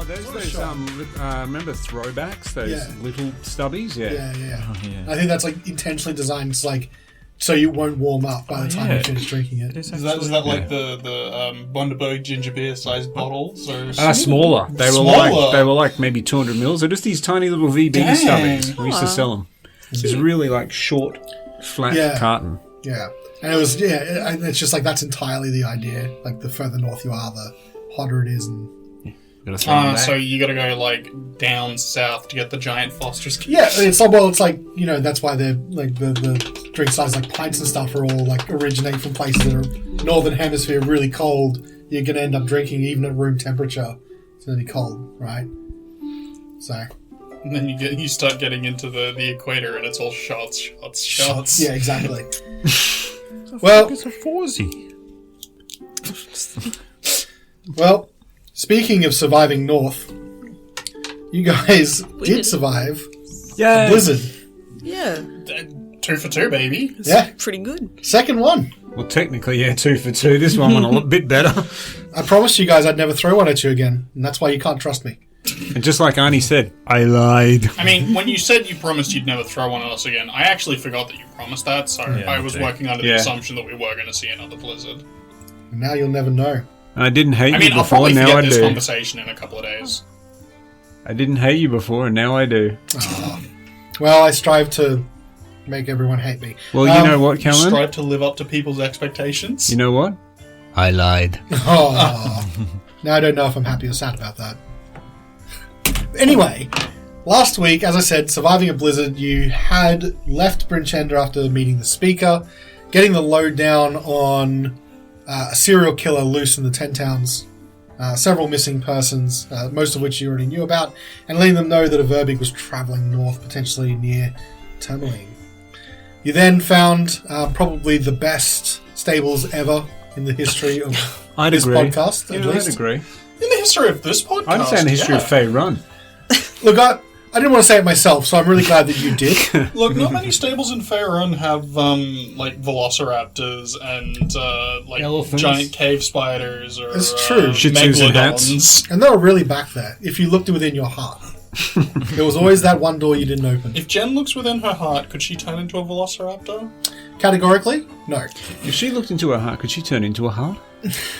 those remember throwbacks? Those little stubbies? Yeah. Oh, yeah. I think that's like intentionally designed so you won't warm up by the time you finish drinking it. Is that like the Bundaberg ginger beer sized bottles? Or smaller. They were like maybe 200 mils. They're just these tiny little VB stubbies. We used to sell them. It's really like short, flat carton. Yeah. And it was, it's just like that's entirely the idea. Like the further north you are, the hotter it is. And so you got to go like down south to get the giant Foster's. Yeah, it's like that's why they're like the drink size like pints and stuff are all like originate from places that are northern hemisphere really cold. You're gonna end up drinking even at room temperature. It's gonna be cold, right? So. And then you start getting into the equator and it's all shots. Yeah, exactly. Well, it's a 4Z. Well, speaking of surviving north, you guys did survive a blizzard. Yeah. 2 for 2, baby. It's pretty good. Second one. Well, technically, 2 for 2. This one went a bit better. I promised you guys I'd never throw one at you again, and that's why you can't trust me. And just like Arnie said, I lied. I mean, when you said you promised you'd never throw one at us again, I actually forgot that you promised that, so I was working under the assumption that we were going to see another blizzard. And now you'll never know. And I didn't hate you before, I'll probably now I forget this do. conversation in a couple of days. I didn't hate you before, and now I do. Well, I strive to make everyone hate me. Well, you know what, Callan? Strive to live up to people's expectations. You know what? I lied. Now I don't know if I'm happy or sad about that. Anyway, last week, as I said, surviving a blizzard, you had left Brinchender after meeting the speaker, getting the lowdown on a serial killer loose in the 10 towns, several missing persons, most of which you already knew about, and letting them know that a Verbig was travelling north, potentially near Tourmaline. You then found probably the best stables ever in the history of this podcast, at least. I'd agree. In the history of this podcast? I'd say in the history of Fey Run. Look, I didn't want to say it myself, so I'm really glad that you did. Look, not many stables in Faerun have, like, velociraptors and, like, elephants. Giant cave spiders or It's true. megalodons. And they were really back there, if you looked within your heart. There was always that one door you didn't open. If Jen looks within her heart, could she turn into a velociraptor? Categorically, no. If she looked into her heart, could she turn into a heart?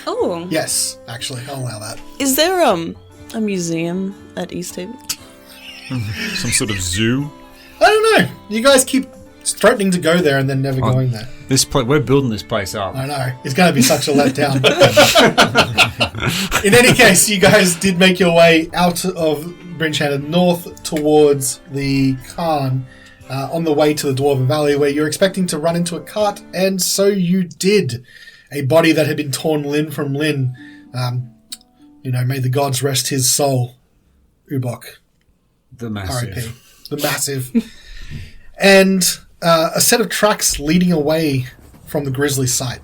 Oh. Yes, actually, I'll allow that. Is there a museum at East Haven? Some sort of zoo? I don't know. You guys keep threatening to go there and then never going there. We're building this place up. I know. It's going to be such a letdown. In any case, you guys did make your way out of Brinchhander north towards the Khan on the way to the Dwarven Valley, where you're expecting to run into a cart, and so you did. A body that had been torn limb from limb. May the gods rest his soul. Oobok the Massive. R.I.P. The Massive. And a set of tracks leading away from the grisly site.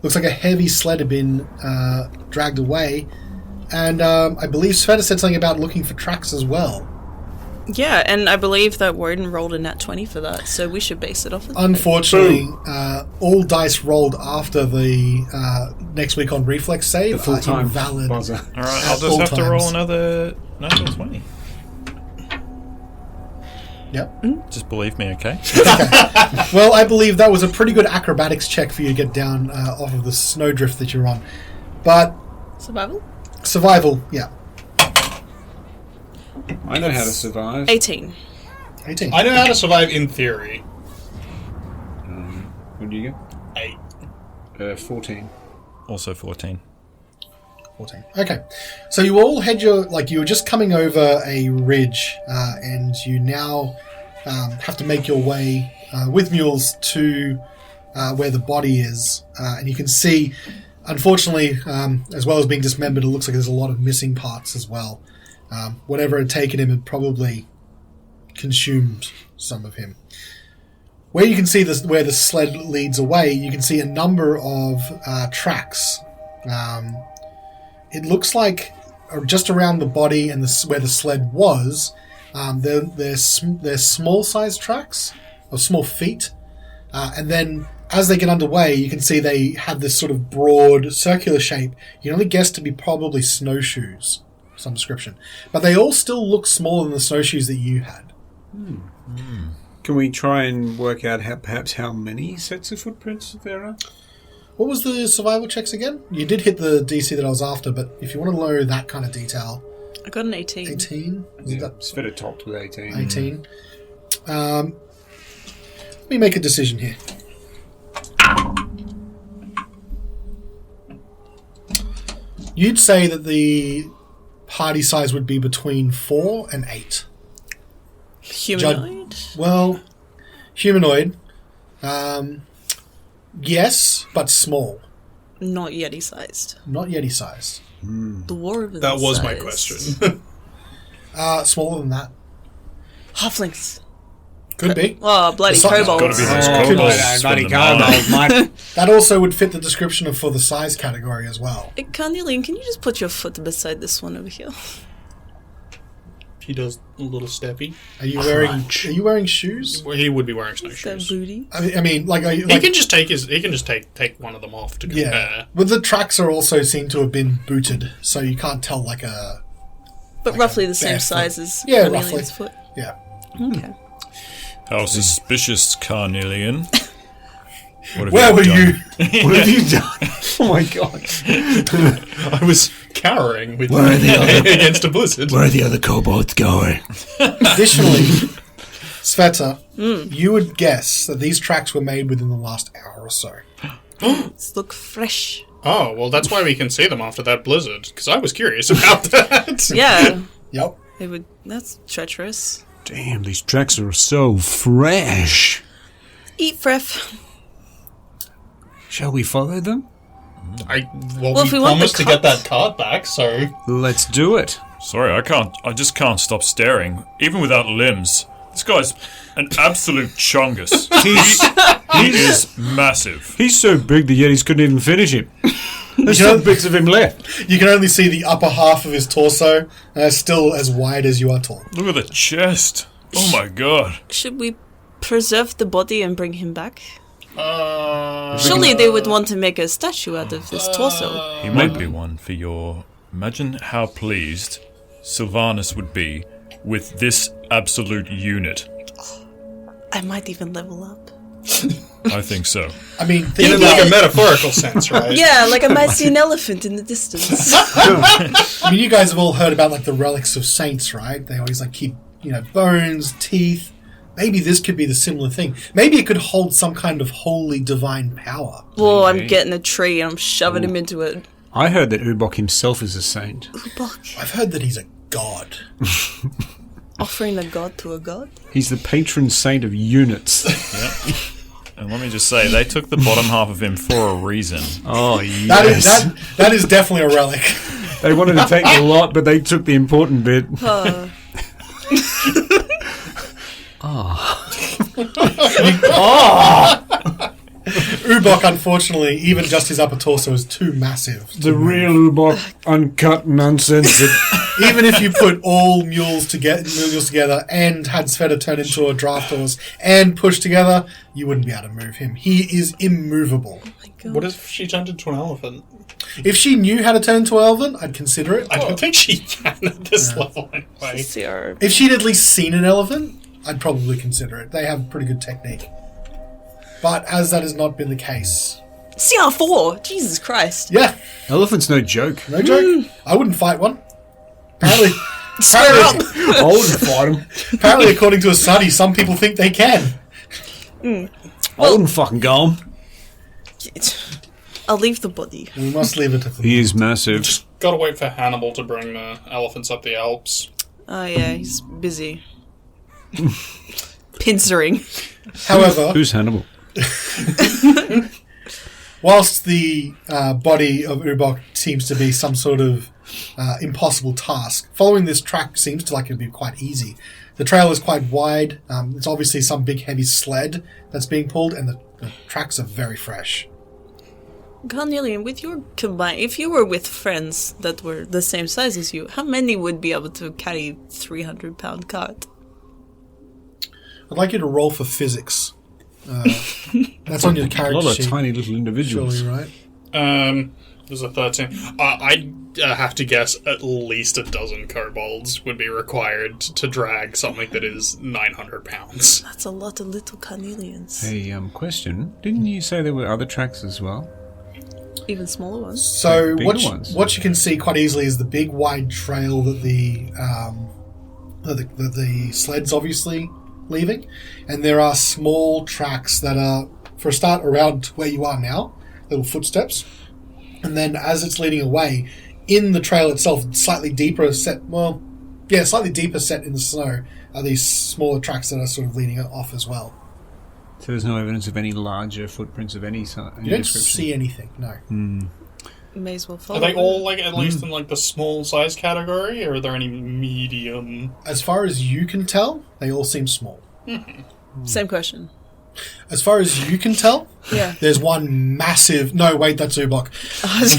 Looks like a heavy sled had been dragged away. And I believe Svieta said something about looking for tracks as well. Yeah, and I believe that Wodun rolled a nat 20 for that, so we should base it off of that. Unfortunately, all dice rolled after the next week on reflex save are invalid. Alright, I'll just have to roll another 20. Yep. Just believe me, okay? Okay. Well, I believe that was a pretty good acrobatics check for you to get down off of the snowdrift that you're on. But... Survival, yeah. I know how to survive. 18. I know how to survive in theory. What do you get? 8. 14. Also 14. 14. Okay. So you all had you were just coming over a ridge, and you now have to make your way with mules to where the body is. And you can see, unfortunately, as well as being dismembered, it looks like there's a lot of missing parts as well. Whatever had taken him had probably consumed some of him. Where you can see where the sled leads away, you can see a number of tracks. It looks like just around the body and where the sled was, they're small-sized tracks, or small feet. And then as they get underway, you can see they have this sort of broad, circular shape. You can only guess to be probably snowshoes. some description. But they all still look smaller than the snowshoes that you had. Can we try and work out perhaps how many sets of footprints there are? What was the survival checks again? You did hit the DC that I was after, but if you want to know that kind of detail... I got an 18. 18? Svieta topped with 18. 18. Let me make a decision here. You'd say that the party size would be between 4 and 8. Humanoid? Humanoid. Yes, but small. Not Yeti-sized. Not Yeti-sized. Dwarven That was my sized. question. Smaller than that. Halflings. Could be. Oh, bloody The size- kobolds. Gotta be those Could be. kobolds. Bloody from the mine. kobolds, mate. That also would fit the description for the size category as well. Hey, Carnelian, can you just put your foot beside this one over here? He does a little steppy. Are you wearing shoes? Well, he would be wearing That snowshoes. booty. I mean, like, are you, He like can just take one of them off to compare. yeah. But the tracks are also seen to have been booted, so you can't tell like a But Like roughly a the same barefoot. size as Yeah, Carnelian's foot. yeah. Okay. How suspicious, Carnelian. What have Where were done? you? What have you done? Oh my god. I was cowering with Where are the other- against a blizzard. Where are the other kobolds going? Additionally, Sveta, you would guess that these tracks were made within the last hour or so. Let's look fresh. Oh, well, that's why we can see them after that blizzard, because I was curious about that. Yeah. Yep. They would. That's treacherous. Damn, these tracks are so fresh. Eat fref. Shall we follow them? Well, if we we want the promised to get cut- that card back, so... Let's do it. Sorry, I just can't stop staring. Even without limbs. This guy's an absolute chungus. He is massive. He's so big the Yetis couldn't even finish him. There's some bits of him left. You can only see the upper half of his torso, and it's still as wide as you are tall. Look at the chest. Oh my god. Should we preserve the body and bring him back? Surely they would want to make a statue out of his torso. He might be one for your... Imagine how pleased Sylvanus would be with this absolute unit. I might even level up. I think so. I mean, In think like about, a metaphorical sense, right? Yeah, like I might see an elephant in the distance. I mean, you guys have all heard about like the relics of saints, right? They always like keep, bones, teeth. Maybe this could be the similar thing. Maybe it could hold some kind of holy divine power. Well, I'm getting a tree and I'm shoving him into it. I heard that Oobok himself is a saint. Oobok. I've heard that he's a god. Offering a god to a god? He's the patron saint of units. Yep. And let me just say, they took the bottom half of him for a reason. Oh, yes. That is definitely a relic. They wanted to take a lot, but they took the important bit. Oobok, unfortunately, even just his upper torso is too massive. The real Oobok, uncut nonsense. Even if you put all mules together and had Sveta turn into a draft horse and push together, you wouldn't be able to move him. He is immovable. Oh my god. What if she turned into an elephant? If she knew how to turn into an elephant, I'd consider it. I don't think she can at this level anyway. CR. If she'd at least seen an elephant, I'd probably consider it. They have pretty good technique. But as that has not been the case... CR4! Jesus Christ. Yeah, Elephant's no joke. no joke. I wouldn't fight one. Apparently, Square up! I wouldn't fight him. apparently, according to a study, some people think they can. I wouldn't fucking go him. I'll leave the body. We must leave it at the He is massive. Just gotta wait for Hannibal to bring the elephants up the Alps. Oh yeah, he's busy. Pincering. However, Who's Hannibal? whilst the body of Oobok seems to be some sort of impossible task, following this track seems to like it'd be quite easy. The trail is quite wide. It's obviously some big heavy sled that's being pulled, and the tracks are very fresh. Carnelian, with your combined, if you were with friends that were the same size as you, how many would be able to carry 300-pound cart? I'd like you to roll for physics. That's on your A character lot of sheet, tiny little individuals. surely, right? There's a 13. I'd have to guess at least a dozen kobolds would be required to drag something that is 900 pounds. That's a lot of little Carnelians. Hey, question. Didn't you say there were other tracks as well? Even smaller ones. So Bigger ones. what you can see quite easily is the big wide trail that the sled's obviously leaving, and there are small tracks that are, for a start, around where you are now, little footsteps, and then as it's leading away, in the trail itself, slightly deeper set in the snow, are these smaller tracks that are sort of leading off as well. So there's no evidence of any larger footprints of any sort. You don't see anything, no. May as well follow. Are they all like at least in like the small size category, or are there any medium? As far as you can tell, they all seem small. Same question. As far as you can tell, Yeah. there's one massive... No, wait, that's Oobok.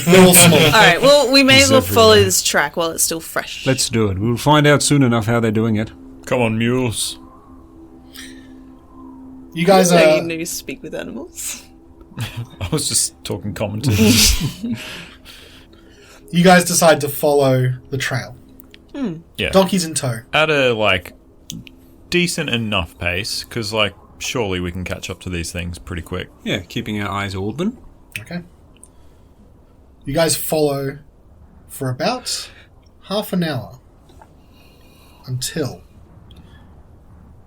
They're all small. All right. Well, we may as well It's follow everywhere. this track while it's still fresh. Let's do it. We'll find out soon enough how they're doing it. Come on, mules. You guys So are... you know you speak with animals. I was just talking common to them. You guys decide to follow the trail. Yeah. Donkey's in tow. At a, like, decent enough pace, because, like, surely we can catch up to these things pretty quick. Yeah, keeping our eyes open. Okay. You guys follow for about half an hour until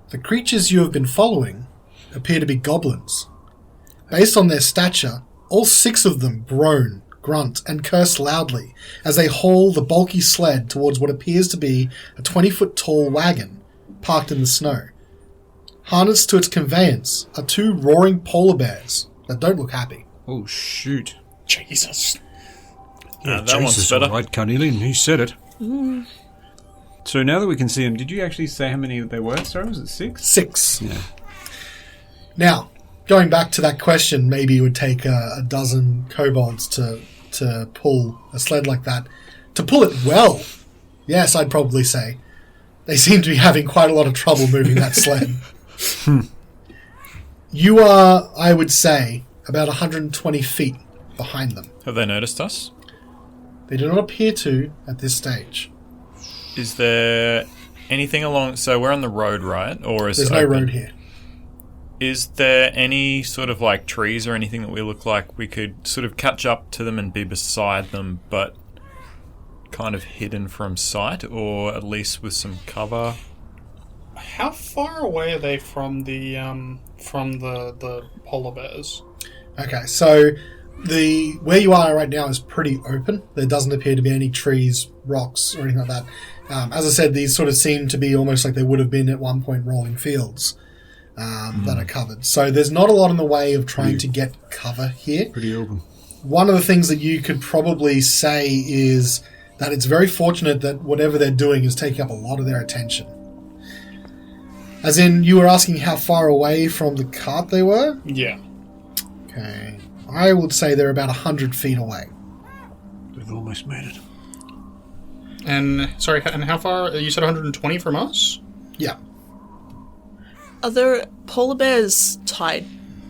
the creatures you have been following appear to be goblins. Based on their stature, all 6 of them groan, grunt, and curse loudly as they haul the bulky sled towards what appears to be a 20-foot tall wagon parked in the snow. Harnessed to its conveyance are 2 roaring polar bears that don't look happy. Oh, shoot. Jesus. That one's better. Right, Carnelian, he said it. So now that we can see them, did you actually say how many there were? Sorry, was it 6? 6. Yeah. Now, going back to that question, maybe it would take a dozen kobolds to pull a sled like that. To pull it well, yes, I'd probably say. They seem to be having quite a lot of trouble moving that sled. You are, I would say, about 120 feet behind them. Have they noticed us? They do not appear to at this stage. Is there anything along... So we're on the road, right? Or is There's it no open? road here. Is there any sort of like trees or anything that we look like we could sort of catch up to them and be beside them, but kind of hidden from sight, or at least with some cover? How far away are they from the polar bears? Okay, so where you are right now is pretty open. There doesn't appear to be any trees, rocks, or anything like that. As I said, these sort of seem to be almost like they would have been at one point rolling fields that are covered. So there's not a lot in the way of trying to get cover here. Pretty open. One of the things that you could probably say is that it's very fortunate that whatever they're doing is taking up a lot of their attention. As in, you were asking how far away from the cart they were? Yeah. Okay. I would say they're about 100 feet away. They've almost made it. And, sorry, and how far? You said 120 from us? Yeah. Are there polar bears tied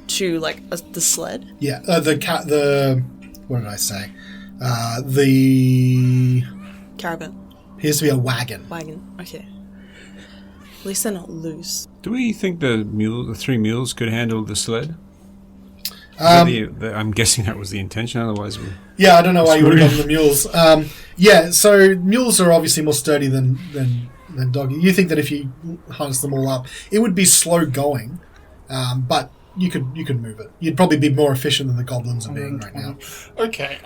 to like the sled? Yeah. The what did I say? The Caravan. appears to be a wagon. Wagon. Okay. At least they're not loose. Do we think the 3 mules could handle the sled? I'm guessing that was the intention, otherwise we... Yeah, I don't know why you would have done the mules. Yeah, so mules are obviously more sturdy than doggy. You think that if you harness them all up, it would be slow going, but you could move it. You'd probably be more efficient than the goblins are being right now. Okay,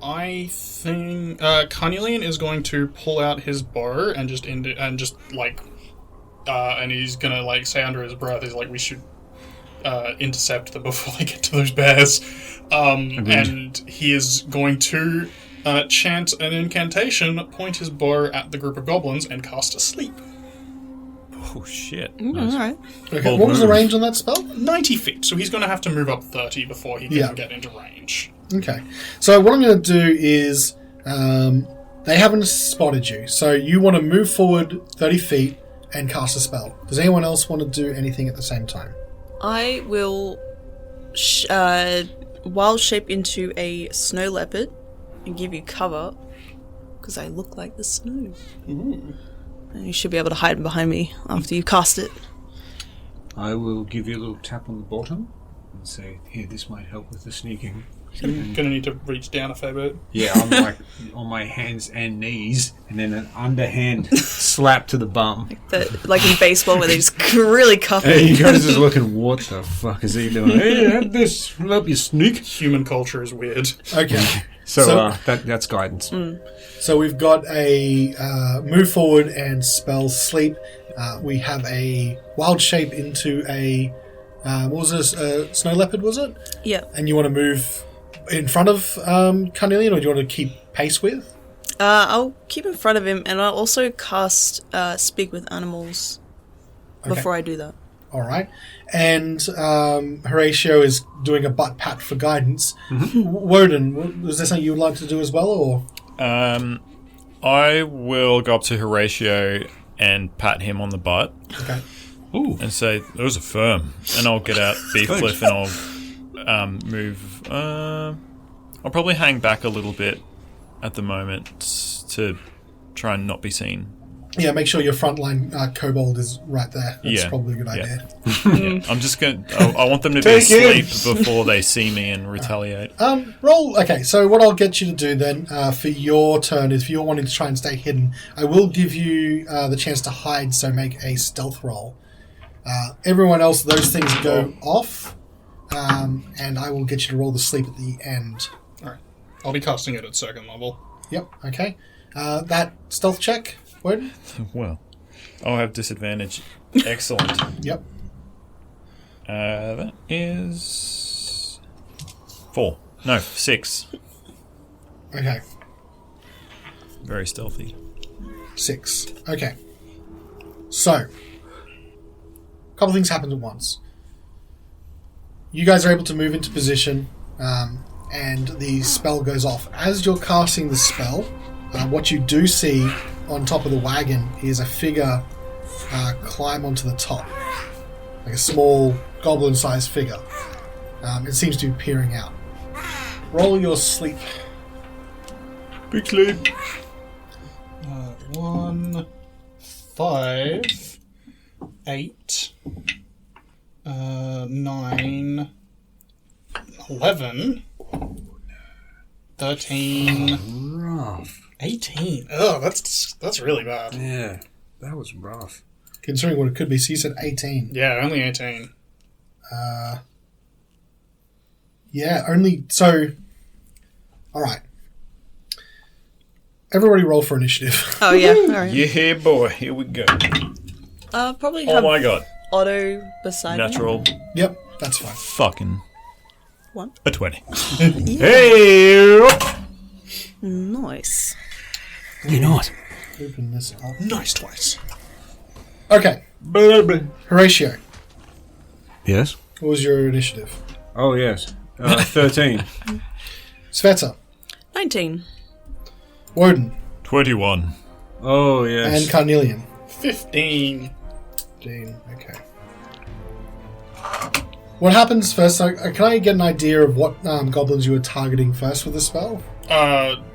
I think Carnelian is going to pull out his bow and and he's gonna like say under his breath, he's like, we should intercept them before they get to those bears. And he is going to chant an incantation, point his bow at the group of goblins, and cast Asleep. Oh, shit. All right. Okay, what was the range on that spell? 90 feet, so he's going to have to move up 30 before he can get into range. Okay. So what I'm going to do is, they haven't spotted you, so you want to move forward 30 feet and cast a spell. Does anyone else want to do anything at the same time? I will wild shape into a snow leopard and give you cover because I look like the snow. And you should be able to hide behind me after you cast it. I will give you a little tap on the bottom and say, here, this might help with the sneaking. Gonna need to reach down a fair bit. Yeah, I'm like on my hands and knees, and then an underhand slap to the bum. Like in baseball where they just really cuff And it. you guys just looking, what the fuck is he doing? Hey, have this, help you sneak. Human culture is weird. Okay. So that's guidance. So we've got a move forward and spell sleep. We have a wild shape into a what was this? Snow leopard, was it? Yeah. And you want to move in front of Carnelian, or do you want to keep pace with? I'll keep in front of him, and I'll also cast Speak with Animals before I do that. All right. And Horacio is doing a butt pat for guidance. Wodun, was there something you would like to do as well, or? I will go up to Horacio and pat him on the butt. Okay. Ooh. And say, those are firm. And I'll get out Beef Cliff and I'll move. I'll probably hang back a little bit at the moment to try and not be seen. Yeah, make sure your frontline kobold is right there. That's probably a good idea. I'm just going to... I want them to be asleep before they see me and retaliate. Roll. Okay, so what I'll get you to do then for your turn, if you're wanting to try and stay hidden, I will give you the chance to hide, so make a stealth roll. Everyone else, those things go off, and I will get you to roll the sleep at the end. Alright. I'll be casting it at second level. Yep, okay. That stealth check, Wodun? Well, I'll have disadvantage. Excellent. Yep. That is 4. No, 6. Okay, Very stealthy. 6. Okay. So, a couple things happen at once. You guys are able to move into position, and the spell goes off. As you're casting the spell, what you do see on top of the wagon is a figure climb onto the top. Like a small goblin-sized figure. It seems to be peering out. Roll your sleep. Big sleep. 1, 5, 8, 9, 11, 13, Rough. 18. Oh, that's really bad. Yeah, that was rough. Considering what it could be, so you said 18. Yeah, only 18. Yeah, only... So... Alright. Everybody roll for initiative. Oh, yeah. All right. Yeah, boy. Here we go. Probably Oh have my god. Otto beside me. Natural. Yep, that's fine. Fucking. One. A 20. Hey! Nice. You're not. Open this up. Nice twice. Okay, Horatio, Yes? what was your initiative? Oh, yes. 13. Sveta, 19. Wodun, 21. Oh, yes. and Carnelian. 15. Dean, okay. What happens first? Can I get an idea of what goblins you were targeting first with the spell?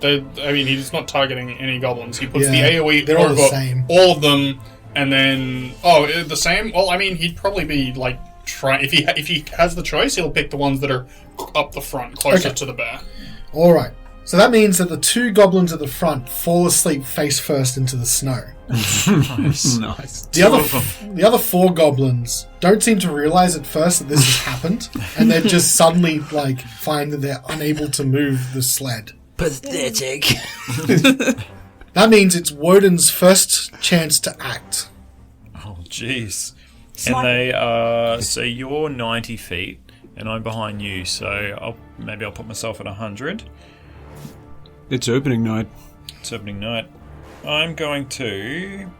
He's not targeting any goblins. He puts the Yeah, AoE they're all over the same. all of them, and then the same. Well, I mean, he'd probably be like if he has the choice, he'll pick the ones that are up the front, closer to the bear. All right. So that means that the two goblins at the front fall asleep face first into the snow. Nice. The other four goblins don't seem to realize at first that this has happened, and they just suddenly find that they're unable to move the sled. Pathetic. That means it's Wodun's first chance to act. Oh, jeez. And they are... So you're 90 feet, and I'm behind you, so I'll put myself at 100. It's opening night. It's opening night. I'm going to...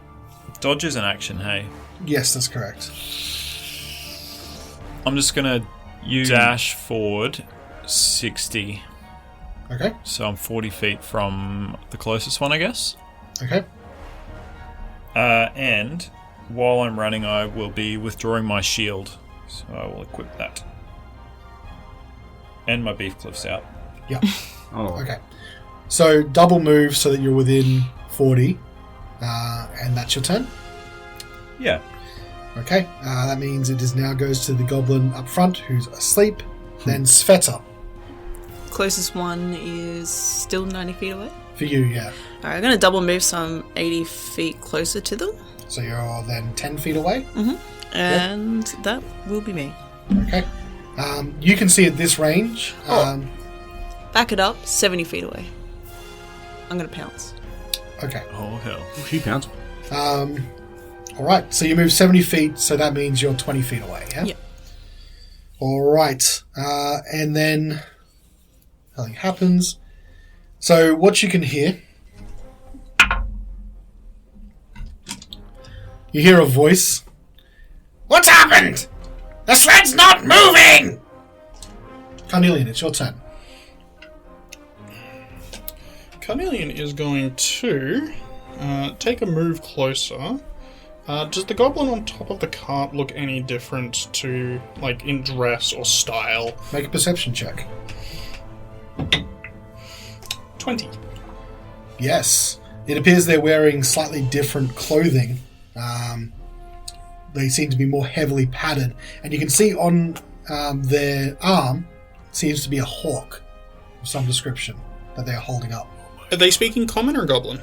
Dodge is an action, hey? Yes, that's correct. I'm just going to dash forward 60. Okay. So I'm 40 feet from the closest one, I guess. Okay. And while I'm running, I will be withdrawing my shield. So I will equip that. And my beef cliff's out. Yeah. Oh. Okay. So double move so that you're within 40. And that's your turn. Yeah. Okay. That means it now goes to the goblin up front who's asleep. Then Svieta. Closest one is still 90 feet away. For you, yeah. Alright, I'm going to double move so I'm 80 feet closer to them. So you're then 10 feet away. And that will be me. Okay. You can see at this range. Back it up, 70 feet away. I'm going to pounce. Okay. Oh, hell. A few pounds. All right. So you move 70 feet, so that means you're 20 feet away, yeah? Yeah. All right. And then nothing happens. So what you can hear... You hear a voice. What's happened? The sled's not moving! Carnelian, it's your turn. Carnelian is going to take a move closer. Does the goblin on top of the cart look any different to, like, in dress or style? Make a perception check. 20. Yes. It appears they're wearing slightly different clothing. They seem to be more heavily padded. And you can see on their arm seems to be a hawk of some description that they are holding up. Are they speaking common or goblin?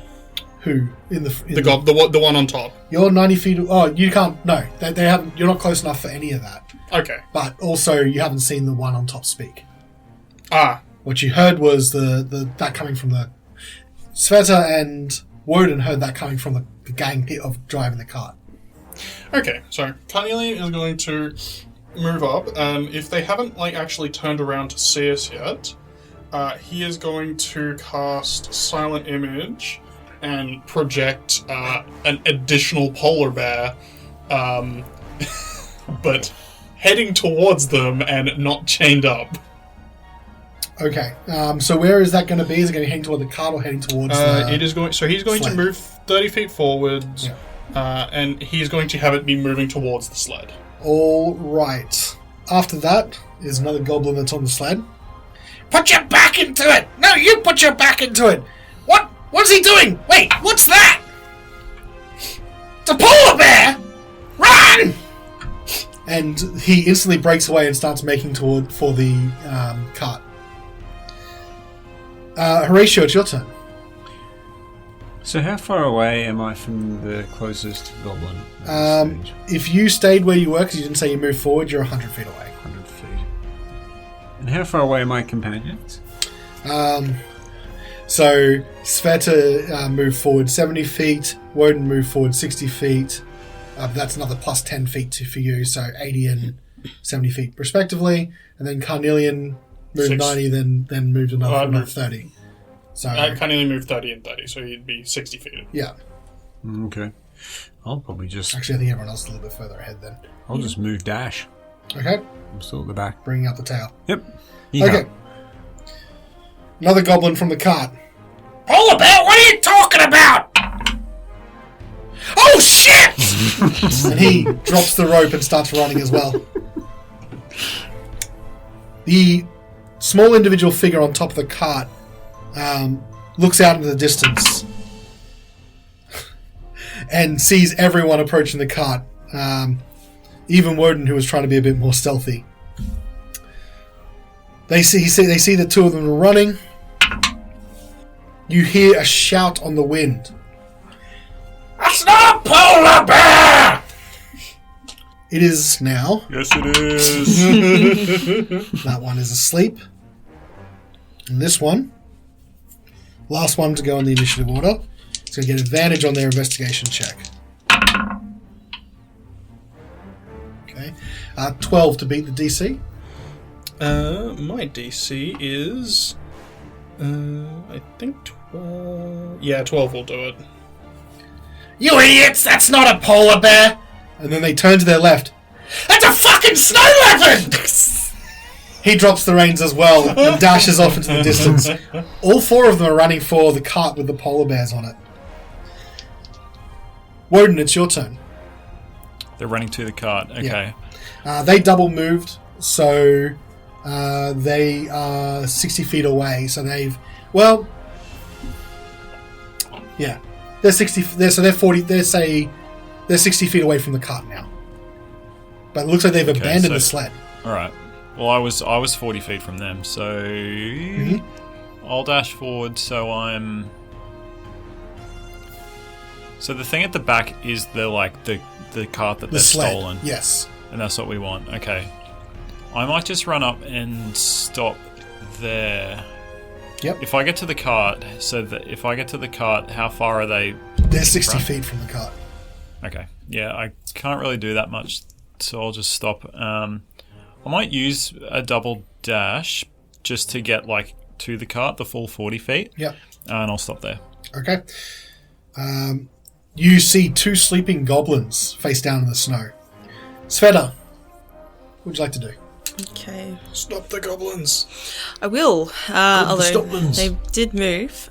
Who? The one on top. You're 90 feet... Oh, you can't... No, they haven't... You're not close enough for any of that. Okay. But also, you haven't seen the one on top speak. Ah. What you heard was that coming from the... Svieta and Wodun heard that coming from the gang of driving the cart. Okay, so Carnelian is going to move up, and if they haven't actually turned around to see us yet, he is going to cast Silent Image and project an additional polar bear, but heading towards them and not chained up. Okay, so where is that going to be? Is it going to be heading toward the cart or heading towards the... It is going. So he's going sled? to move 30 feet forwards, and he's going to have it be moving towards the sled. All right. After that is another goblin that's on the sled. Put your back into it! No, you put your back into it! What's he doing? Wait, what's that? It's a polar bear! Run! And he instantly breaks away and starts making for the cart. Horacio, it's your turn. So how far away am I from the closest goblin at this stage? If you stayed where you were, because you didn't say you moved forward, you're 100 feet away. 100 feet. And how far away are my companions? So Svieta moved forward 70 feet, Wodun moved forward 60 feet. That's another plus 10 feet for you, so 80 and 70 feet respectively. And then Carnelian moved 90, then moved another 30. So Carnelian moved 30 and 30, so he'd be 60 feet. Yeah. Okay. I'll probably just... Actually, I think everyone else is a little bit further ahead then. I'll just move dash. Okay. I'm still at the back. Bringing up the tail. Yep. Okay. Another goblin from the cart. Polar bear, what are you talking about? Oh, shit! And he drops the rope and starts running as well. The small individual figure on top of the cart looks out into the distance and sees everyone approaching the cart. Even Wodun, who was trying to be a bit more stealthy. They see the two of them running. You hear a shout on the wind. That's not a polar bear! It is now. Yes, it is. That one is asleep. And this one, last one to go in the initiative order, is going to get advantage on their investigation check. Okay. 12 to beat the DC. My DC is... I think 12... Yeah, 12 will do it. You idiots! That's not a polar bear! And then they turn to their left. That's a fucking snow leopard! He drops the reins as well and dashes off into the distance. All four of them are running for the cart with the polar bears on it. Wodun, it's your turn. They're running to the cart. Okay. Yeah. They double moved, so They are 60 feet away, so they've... Well... Yeah. They're 60... They're 40... They're 60 feet away from the cart now. But it looks like they've abandoned the sled. Alright. Well, I was 40 feet from them, so... I'll dash forward so I'm... So the thing at the back is the cart that they've stolen. Yes. And that's what we want. Okay. I might just run up and stop there. Yep. If I get to the cart, how far are they? They're 60 feet from the cart. Okay. Yeah, I can't really do that much, so I'll just stop. I might use a double dash just to get to the cart, the full 40 feet. Yep. And I'll stop there. Okay. You see 2 sleeping goblins face down in the snow. Svieta, what would you like to do? Okay. Stop the goblins. I will. Although goblins. they did move.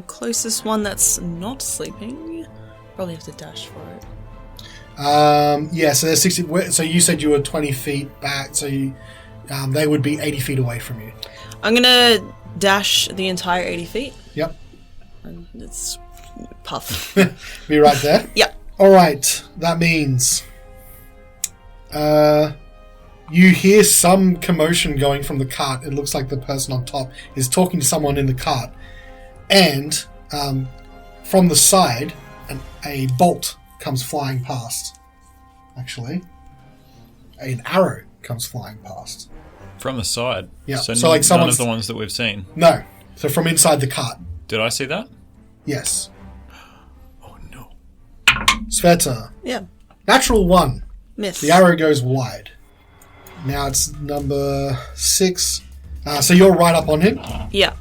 Closest one that's not sleeping. Probably have to dash for it. Yeah, so they're 60... So you said you were 20 feet back, so they would be 80 feet away from you. I'm going to dash the entire 80 feet. Yep. And it's puff. Be right there? Yep. Alright, that means... you hear some commotion going from the cart. It looks like the person on top is talking to someone in the cart. And from the side, a bolt comes flying past. Actually, an arrow comes flying past. From the side? Yeah. So, So, like, none of someone's- the ones that we've seen. No. So from inside the cart. Did I see that? Yes. Oh, no. Svieta. Yeah. Natural 1. Miss. The arrow goes wide. Now it's number 6. So you're right up on him. Yeah.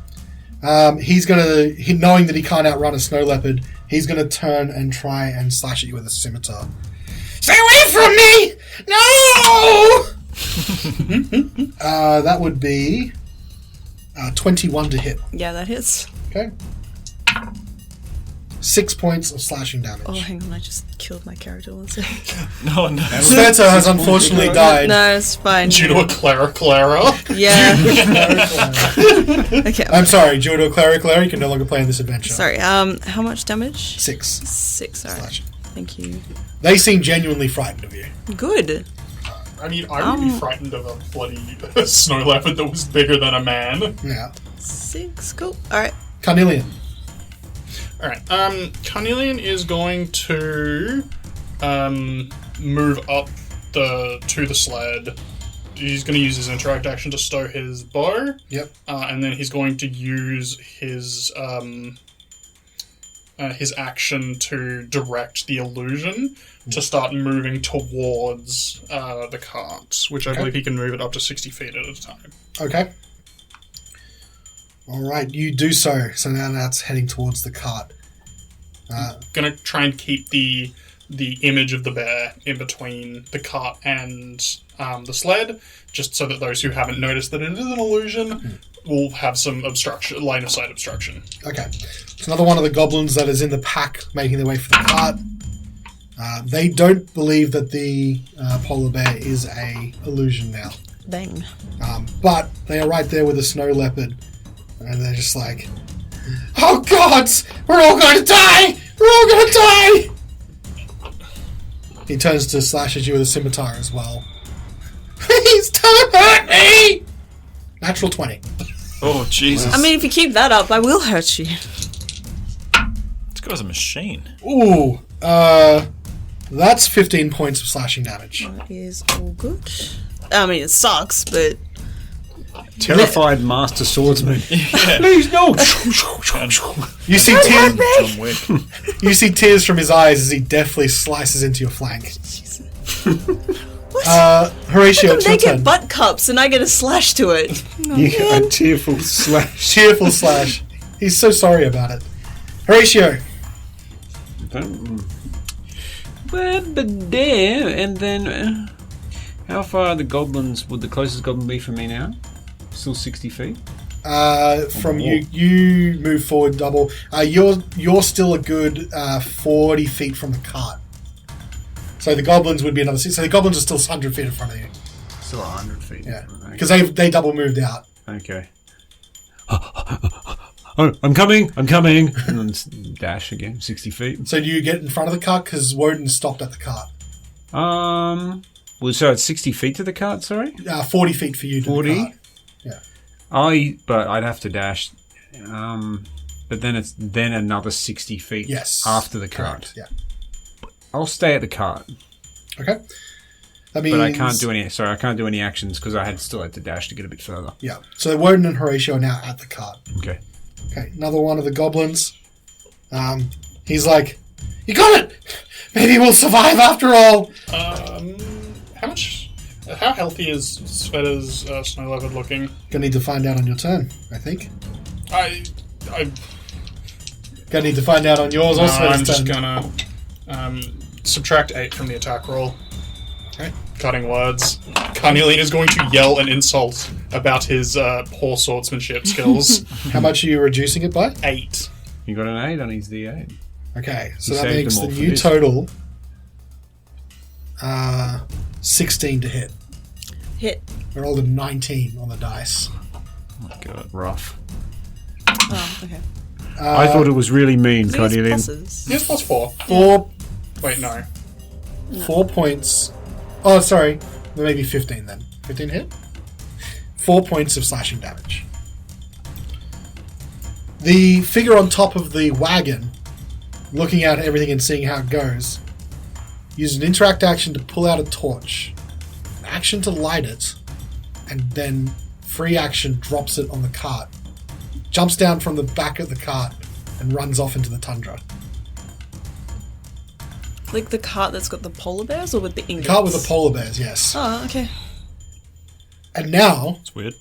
He's going to, knowing that he can't outrun a snow leopard, he's going to turn and try and slash at you with a scimitar. Stay away from me! No! That would be 21 to hit. Yeah, that hits. Okay. 6 points of slashing damage. Oh, hang on. I just killed my character. One second. No. Svieta has unfortunately died. No, it's fine. Due to a Clara. Yeah. Okay. I'm sorry, Judo Clara, you can no longer play in this adventure. Sorry. How much damage? 6. 6. Alright. Slashing. Thank you. They seem genuinely frightened of you. Good. I mean, I would be frightened of a bloody snow leopard that was bigger than a man. Yeah. 6. Cool. Alright. Carnelian. Alright, Carnelian is going to move up to the sled. He's going to use his interact action to stow his bow. Yep. And then he's going to use his action to direct the illusion to start moving towards the cart, which I believe he can move it up to 60 feet at a time. Okay. Alright, you do so. So now that's heading towards the cart. Gonna try and keep the image of the bear in between the cart and the sled, just so that those who haven't noticed that it is an illusion will have some line of sight obstruction. Okay. It's another one of the goblins that is in the pack making their way for the cart. They don't believe that the polar bear is a illusion now. Bang. But they are right there with a snow leopard. And they're just like, oh gods! We're all going to die! We're all going to die! He turns to slash at you with a scimitar as well. Please don't hurt me! Natural 20. Oh, Jesus. I mean, if you keep that up, I will hurt you. This guy's a machine. Ooh, that's 15 points of slashing damage. That is all good. I mean, it sucks, but... Terrified master swordsman. Yeah. Please, no! You see tears. John Wick. You see tears from his eyes as he deftly slices into your flank. What? Horatio, it's They your get turn. butt cups and I get a slash to it. Oh, You get man. a tearful slash. Cheerful slash. He's so sorry about it. Horatio. But there, and then how far are the goblins? Would the closest goblin be from me now? Still 60 feet. From you move forward double. You're still a good 40 feet from the cart. So the goblins would be another 6. So the goblins are still 100 feet in front of you. still 100 feet. Yeah, Okay. because they double moved out. Okay. Oh, I'm coming! And then dash again, 60 feet. So do you get in front of the cart? Because Wodun stopped at the cart. Well, so it's 60 feet to the cart, sorry? 40 feet for you to 40? the cart. Yeah. But I'd have to dash. But then it's another 60 feet after the cart. Correct, yeah. I'll stay at the cart. Okay. That means... But I can't do any actions because I still had to dash to get a bit further. Yeah. So Wodun and Horacio are now at the cart. Okay. Okay, another one of the goblins. He's like, "You got it! Maybe we'll survive after all!" How healthy is Sveta's snow leopard looking? Gonna need to find out on your turn, I think. I Gonna need to find out on yours also. I'm just gonna subtract 8 from the attack roll. Okay. Cutting words. Carnelian is going to yell an insult about his poor swordsmanship skills. How much are you reducing it by? 8. You got an 8 on his D8. Okay, so He that saved makes them the all for new this. total 16 to hit. Hit. I rolled a 19 on the dice. Oh my god, rough. Oh, okay. I thought it was really mean, He has Carnelian. pluses. Yes, plus 4. 4 Wait, no. 4 points. Oh, sorry. Maybe 15 then. 15 hit? 4 points of slashing damage. The figure on top of the wagon, looking at everything and seeing how it goes, uses an interact action to pull out a torch, an action to light it, and then free action drops it on the cart, jumps down from the back of the cart, and runs off into the tundra. Like the cart that's got the polar bears, or with the ingots? Cart with the polar bears, yes. Oh, okay. And now It's weird.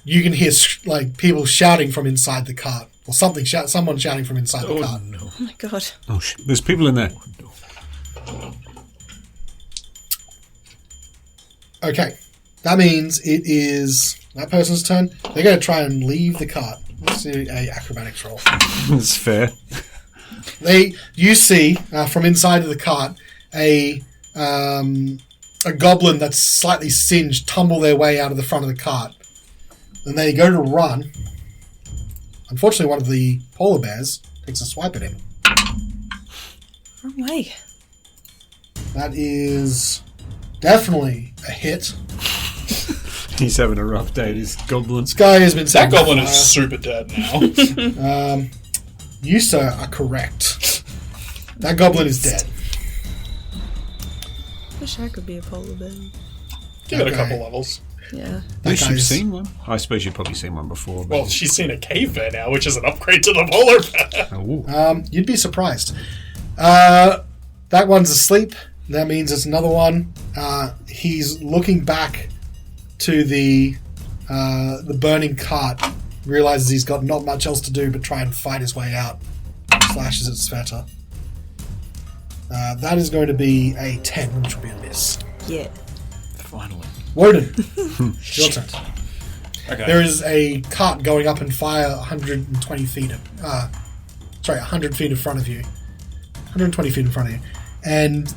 you can hear like people shouting from inside the cart, or someone shouting from inside the cart. No. Oh my god. Oh, there's people in there. Okay, that means it is that person's turn. They're going to try and leave the cart. Let's do a acrobatics roll. That's fair. You see from inside of the cart a goblin that's slightly singed tumble their way out of the front of the cart. And they go to run. Unfortunately, one of the polar bears takes a swipe at him. Wrong way. That is definitely a hit. He's having a rough day, this goblin. This guy has been That set on goblin fire. is super dead now. You, sir, are correct. That goblin is dead. Wish I could be a polar bear. Give it a Okay. couple levels. Yeah. That Wish you've guy's- seen one. I suppose you've probably seen one before. But Well, she's seen a cave bear now, which is an upgrade to the polar bear. Ooh. You'd be surprised. That one's asleep. That means it's another one. He's looking back to the burning cart. Realizes he's got not much else to do but try and fight his way out. Slashes at Svieta. That is going to be a 10, which will be a miss. Yeah. Finally. Wodun, your turn. Okay. There is a cart going up in fire 120 feet. 100 feet in front of you. 120 feet in front of you, and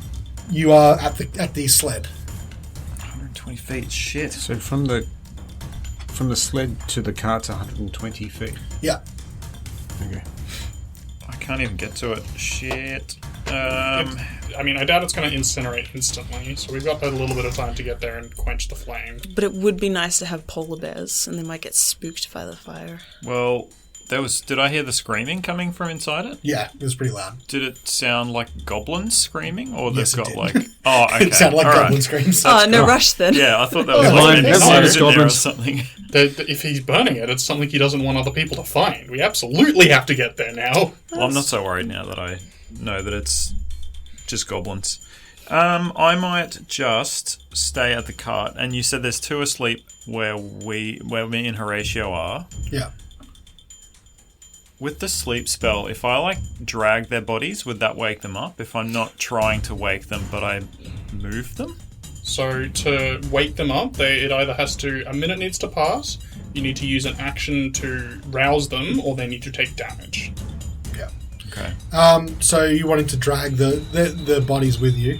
you are at the sled. 120 feet. Shit. So from the sled to the cart's 120 feet. Yeah. Okay. I can't even get to it. Shit. I mean, I doubt it's going to incinerate instantly, so we've got a little bit of time to get there and quench the flame. But it would be nice to have polar bears, and they might get spooked by the fire. Well, did I hear the screaming coming from inside it? Yeah, it was pretty loud. Did it sound like goblins screaming, or Yes, they've it got did. like? Oh, okay. It sounded like All goblin right. screams. Oh, no rush then. Yeah, I thought that was Never like mind, an never mind, explosion there or goblins. something. If he's burning it, it's something he doesn't want other people to find. We absolutely have to get there now. Well, I'm not so worried now that I know that it's just goblins. I might just stay at the cart. And you said there's two asleep where me and Horacio are. Yeah. With the sleep spell, if I like drag their bodies, would that wake them up? If I'm not trying to wake them, but I move them? So to wake them up, it either has to... A minute needs to pass, you need to use an action to rouse them, or they need to take damage. Yeah. Okay. So you wanting to drag the bodies with you?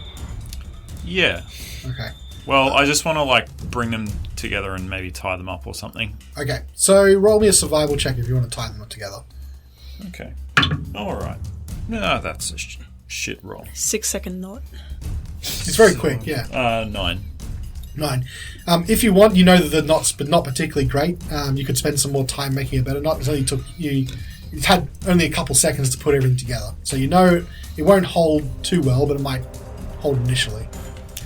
Yeah. Okay. Well, I just want to like bring them together and maybe tie them up or something. Okay, so roll me a survival check if you want to tie them up together. Okay. All right. No, that's a shit roll. 6-second knot. It's very quick, yeah. 9. 9. If you want, you know that the knots, but not particularly great. You could spend some more time making a better knot. It only took you. It had only a couple seconds to put everything together, so you know it won't hold too well, but it might hold initially.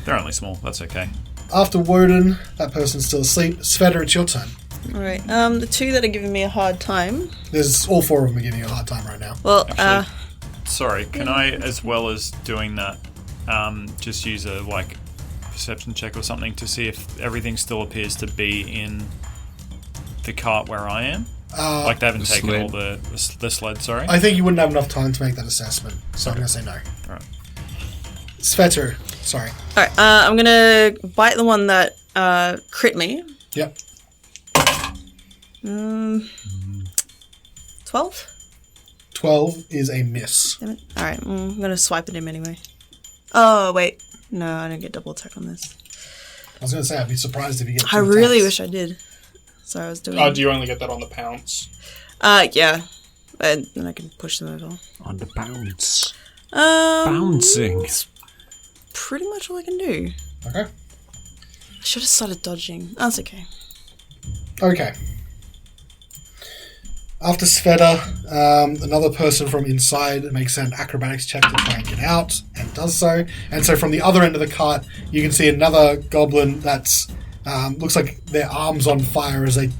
They're only small. That's okay. After Wodun, that person's still asleep. Svieta, it's your turn. Alright, the two that are giving me a hard time. There's all 4 of them are giving you a hard time right now. Well, Actually, sorry, can I, as well as doing that, just use a like perception check or something to see if everything still appears to be in the cart where I am? Like they haven't taken all the sled, sorry? I think you wouldn't have enough time to make that assessment, so I'm going to say no. Alright. Svieta, sorry. alright, I'm gonna bite the one that crit me. Yep. 12? 12 is a miss. Damn it. Alright, I'm gonna swipe at him anyway. Oh, wait. No, I don't get double attack on this. I was going to say, I'd be surprised if you get 2 I really attacks. wish I did. Sorry, I was doing... Do you only get that on the pounce? Yeah. And then I can push them over. On the bounce. Bouncing. Bouncing. Pretty much all I can do. Okay. I should have started dodging. That's okay. Okay. After Svieta, another person from inside makes an acrobatics check to try and get out, and does so. And so from the other end of the cart, you can see another goblin that's looks like their arms on fire as they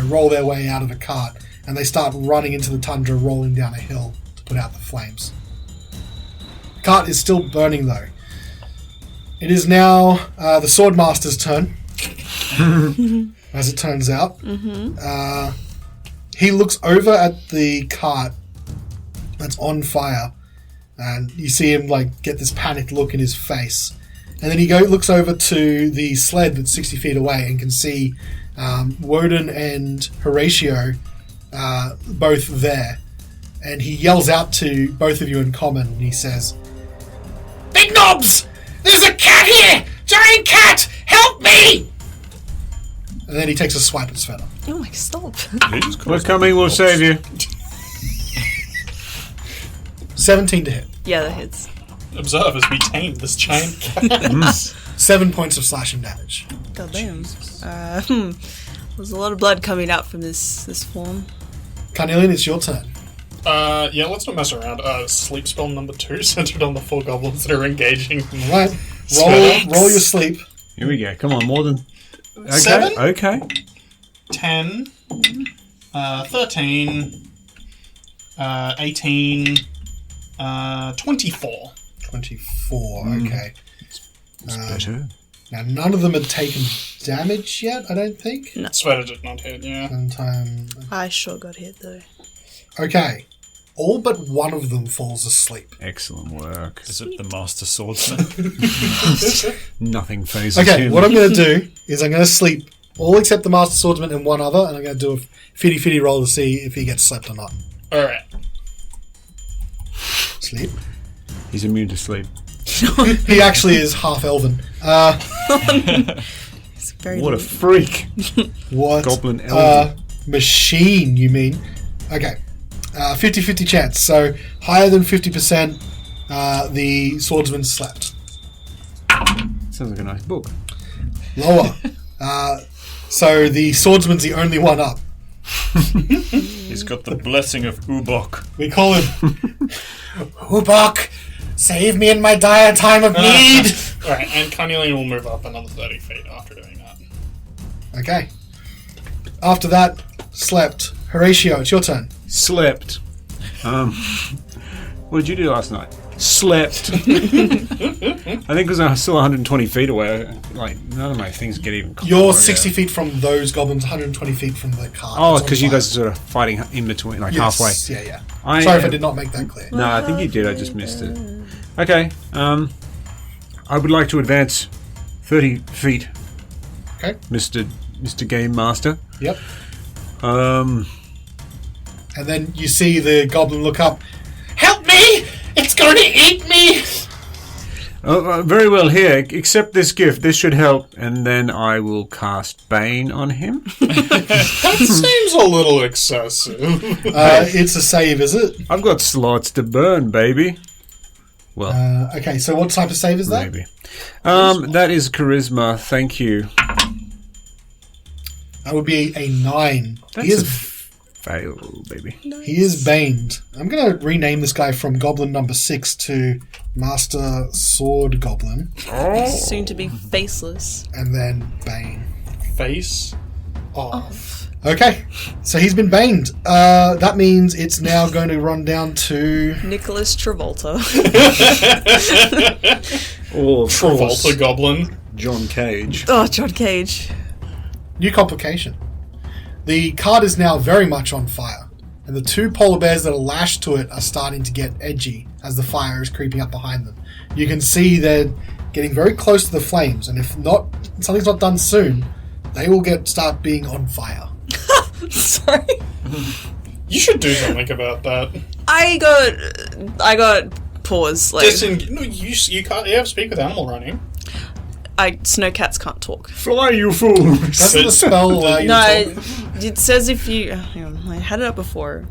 roll their way out of the cart, and they start running into the tundra, rolling down a hill to put out the flames. The cart is still burning, though. It is now the Swordmaster's turn, as it turns out. He looks over at the cart that's on fire, and you see him get this panicked look in his face. And then he looks over to the sled that's 60 feet away and can see Wodun and Horacio both there. And he yells out to both of you in common, and he says, "Big knobs! There's a cat here! Giant cat! Help me!" And then he takes a swipe at Svieta. Oh my, stop. We're coming, we'll save you. 17 to hit. Yeah, that hits. Observe as we tame this giant cat. 7 points of slashing damage. God damn. There's a lot of blood coming out from this form. Carnelian, it's your turn. Yeah, let's not mess around. Sleep spell number 2, centered on the 4 goblins that are engaging. Alright. Roll your sleep. Here we go. Come on, more than... Okay, 7? okay. 10, 13, 18, 24. 24, okay. It's better. Now, none of them had taken damage yet, I don't think. No. Svieta did not hit, yeah. I sure got hit, though. Okay. All but one of them falls asleep. Excellent work. Is it the Master Swordsman? Nothing phases Okay, him. what I'm going to do is I'm going to sleep all except the Master Swordsman and one other, and I'm going to do a fitty-fitty roll to see if he gets slept or not. Alright. Sleep. He's immune to sleep. He actually is half-elven. It's very What a late. freak. What? Goblin elven. Machine, you mean? Okay. 50-50 chance. So, higher than 50%, the swordsman slept. Sounds like a nice book. Lower. So, the swordsman's the only one up. He's got the blessing of Oobok. We call him Oobok, save me in my dire time of need. Alright, and Carnelian will move up another 30 feet after doing that. Okay. After that, slept. Horatio, it's your turn. Slept. What did you do last night? Slept. I think because I'm still 120 feet away, none of my things get even closer. You're 60 feet from those goblins, 120 feet from the car. Oh, It's on because you fire. guys are sort of fighting in between, Yes, halfway. Yeah. Sorry if I did not make that clear. No, I think you did. I just missed it. Okay. I would like to advance 30 feet, Okay. Mr. Game Master. Yep. Um, And then you see the goblin look up. Help me! It's going to eat me! Very well, here, accept this gift. This should help. And then I will cast Bane on him. That seems a little excessive. It's a save, is it? I've got slots to burn, baby. Well, Okay, so what type of save is that? maybe. That is charisma. Thank you. That would be a 9. That's a fail, baby. He is baned. I'm going to rename this guy from Goblin number 6 to Master Sword Goblin. Soon to be faceless. And then Bane. Face off. Okay, so he's been baned. That means it's now going to run down to... Nicholas Travolta. Or Travolta Goblin. John Cage. Oh, John Cage. New complication. The cart is now very much on fire, and the 2 polar bears that are lashed to it are starting to get edgy as the fire is creeping up behind them. You can see they're getting very close to the flames, and if something's not done soon, they will start being on fire. Sorry. You should do something about that. I got pause. Like, No, you can't. You have speak with animal running. snowcats can't talk. Fly, you fool! Doesn't the spell allow you to talk? It says if you. Hang on, I had it up before.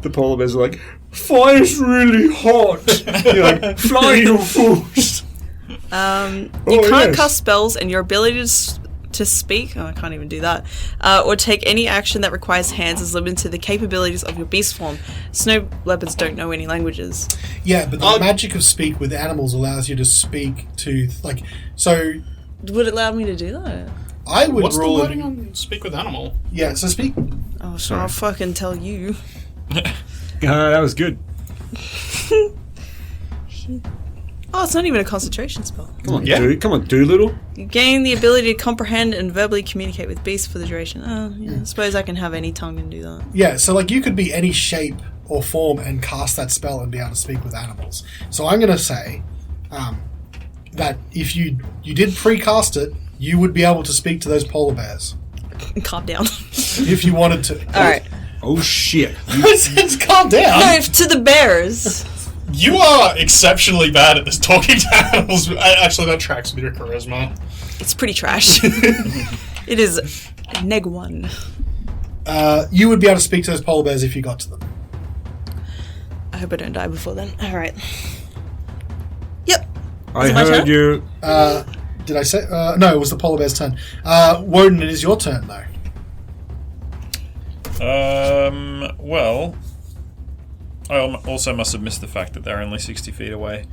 The polar bears are like, fire's really hot! You're like, fly, you fools! You can't cast spells, and your ability to speak, I can't even do that, or take any action that requires hands is limited to the capabilities of your beast form. Snow leopards don't know any languages. Yeah, but the magic of speak with animals allows you to speak to, like, so... Would it allow me to do that? I would What's the rule wording on speak with animal? Yeah, so speak... Oh, sorry. I'll fucking tell you. That was good. Oh, it's not even a concentration spell. Come on, come on, Doolittle. You gain the ability to comprehend and verbally communicate with beasts for the duration. Oh, yeah. I suppose I can have any tongue and do that. Yeah, so, like, you could be any shape or form and cast that spell and be able to speak with animals. So I'm going to say that if you did pre-cast it, you would be able to speak to those polar bears. Calm down. If you wanted to. Alright. Oh, shit. It's calm down. No, to the bears. You are exceptionally bad at this talking to animals. Actually, that tracks with your charisma. It's pretty trash. It is neg 1. You would be able to speak to those polar bears if you got to them. I hope I don't die before then. Alright. Yep. I heard you. Did I say? No, it was the polar bear's turn. Wodun, it is your turn, though. Well, I also must have missed the fact that they're only 60 feet away.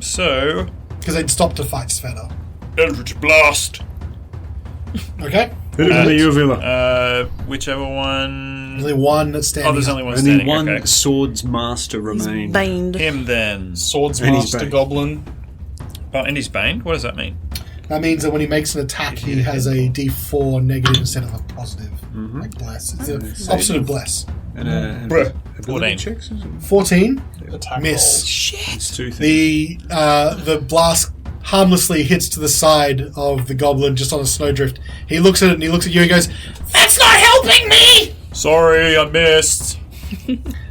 So... Because they'd stopped to fight Svieta. Eldritch Blast! Okay. Hit him in the uvula. Whichever one... Only one that's standing. Oh, there's only one Only standing, one okay. Swordsmaster remained. Baned. Him then. Swordsmaster Goblin. Oh, and he's baned? What does that mean? That means that when he makes an attack, he has a D4 negative instead of a positive. Mm-hmm. Like bless. It's the opposite of bless. And Bruh. ability 14. checks, is it? 14. Attack Miss. Shit. It's 2 things. The blast harmlessly hits to the side of the goblin just on a snowdrift. He looks at it and he looks at you and goes, "That's not helping me!" Sorry, I missed.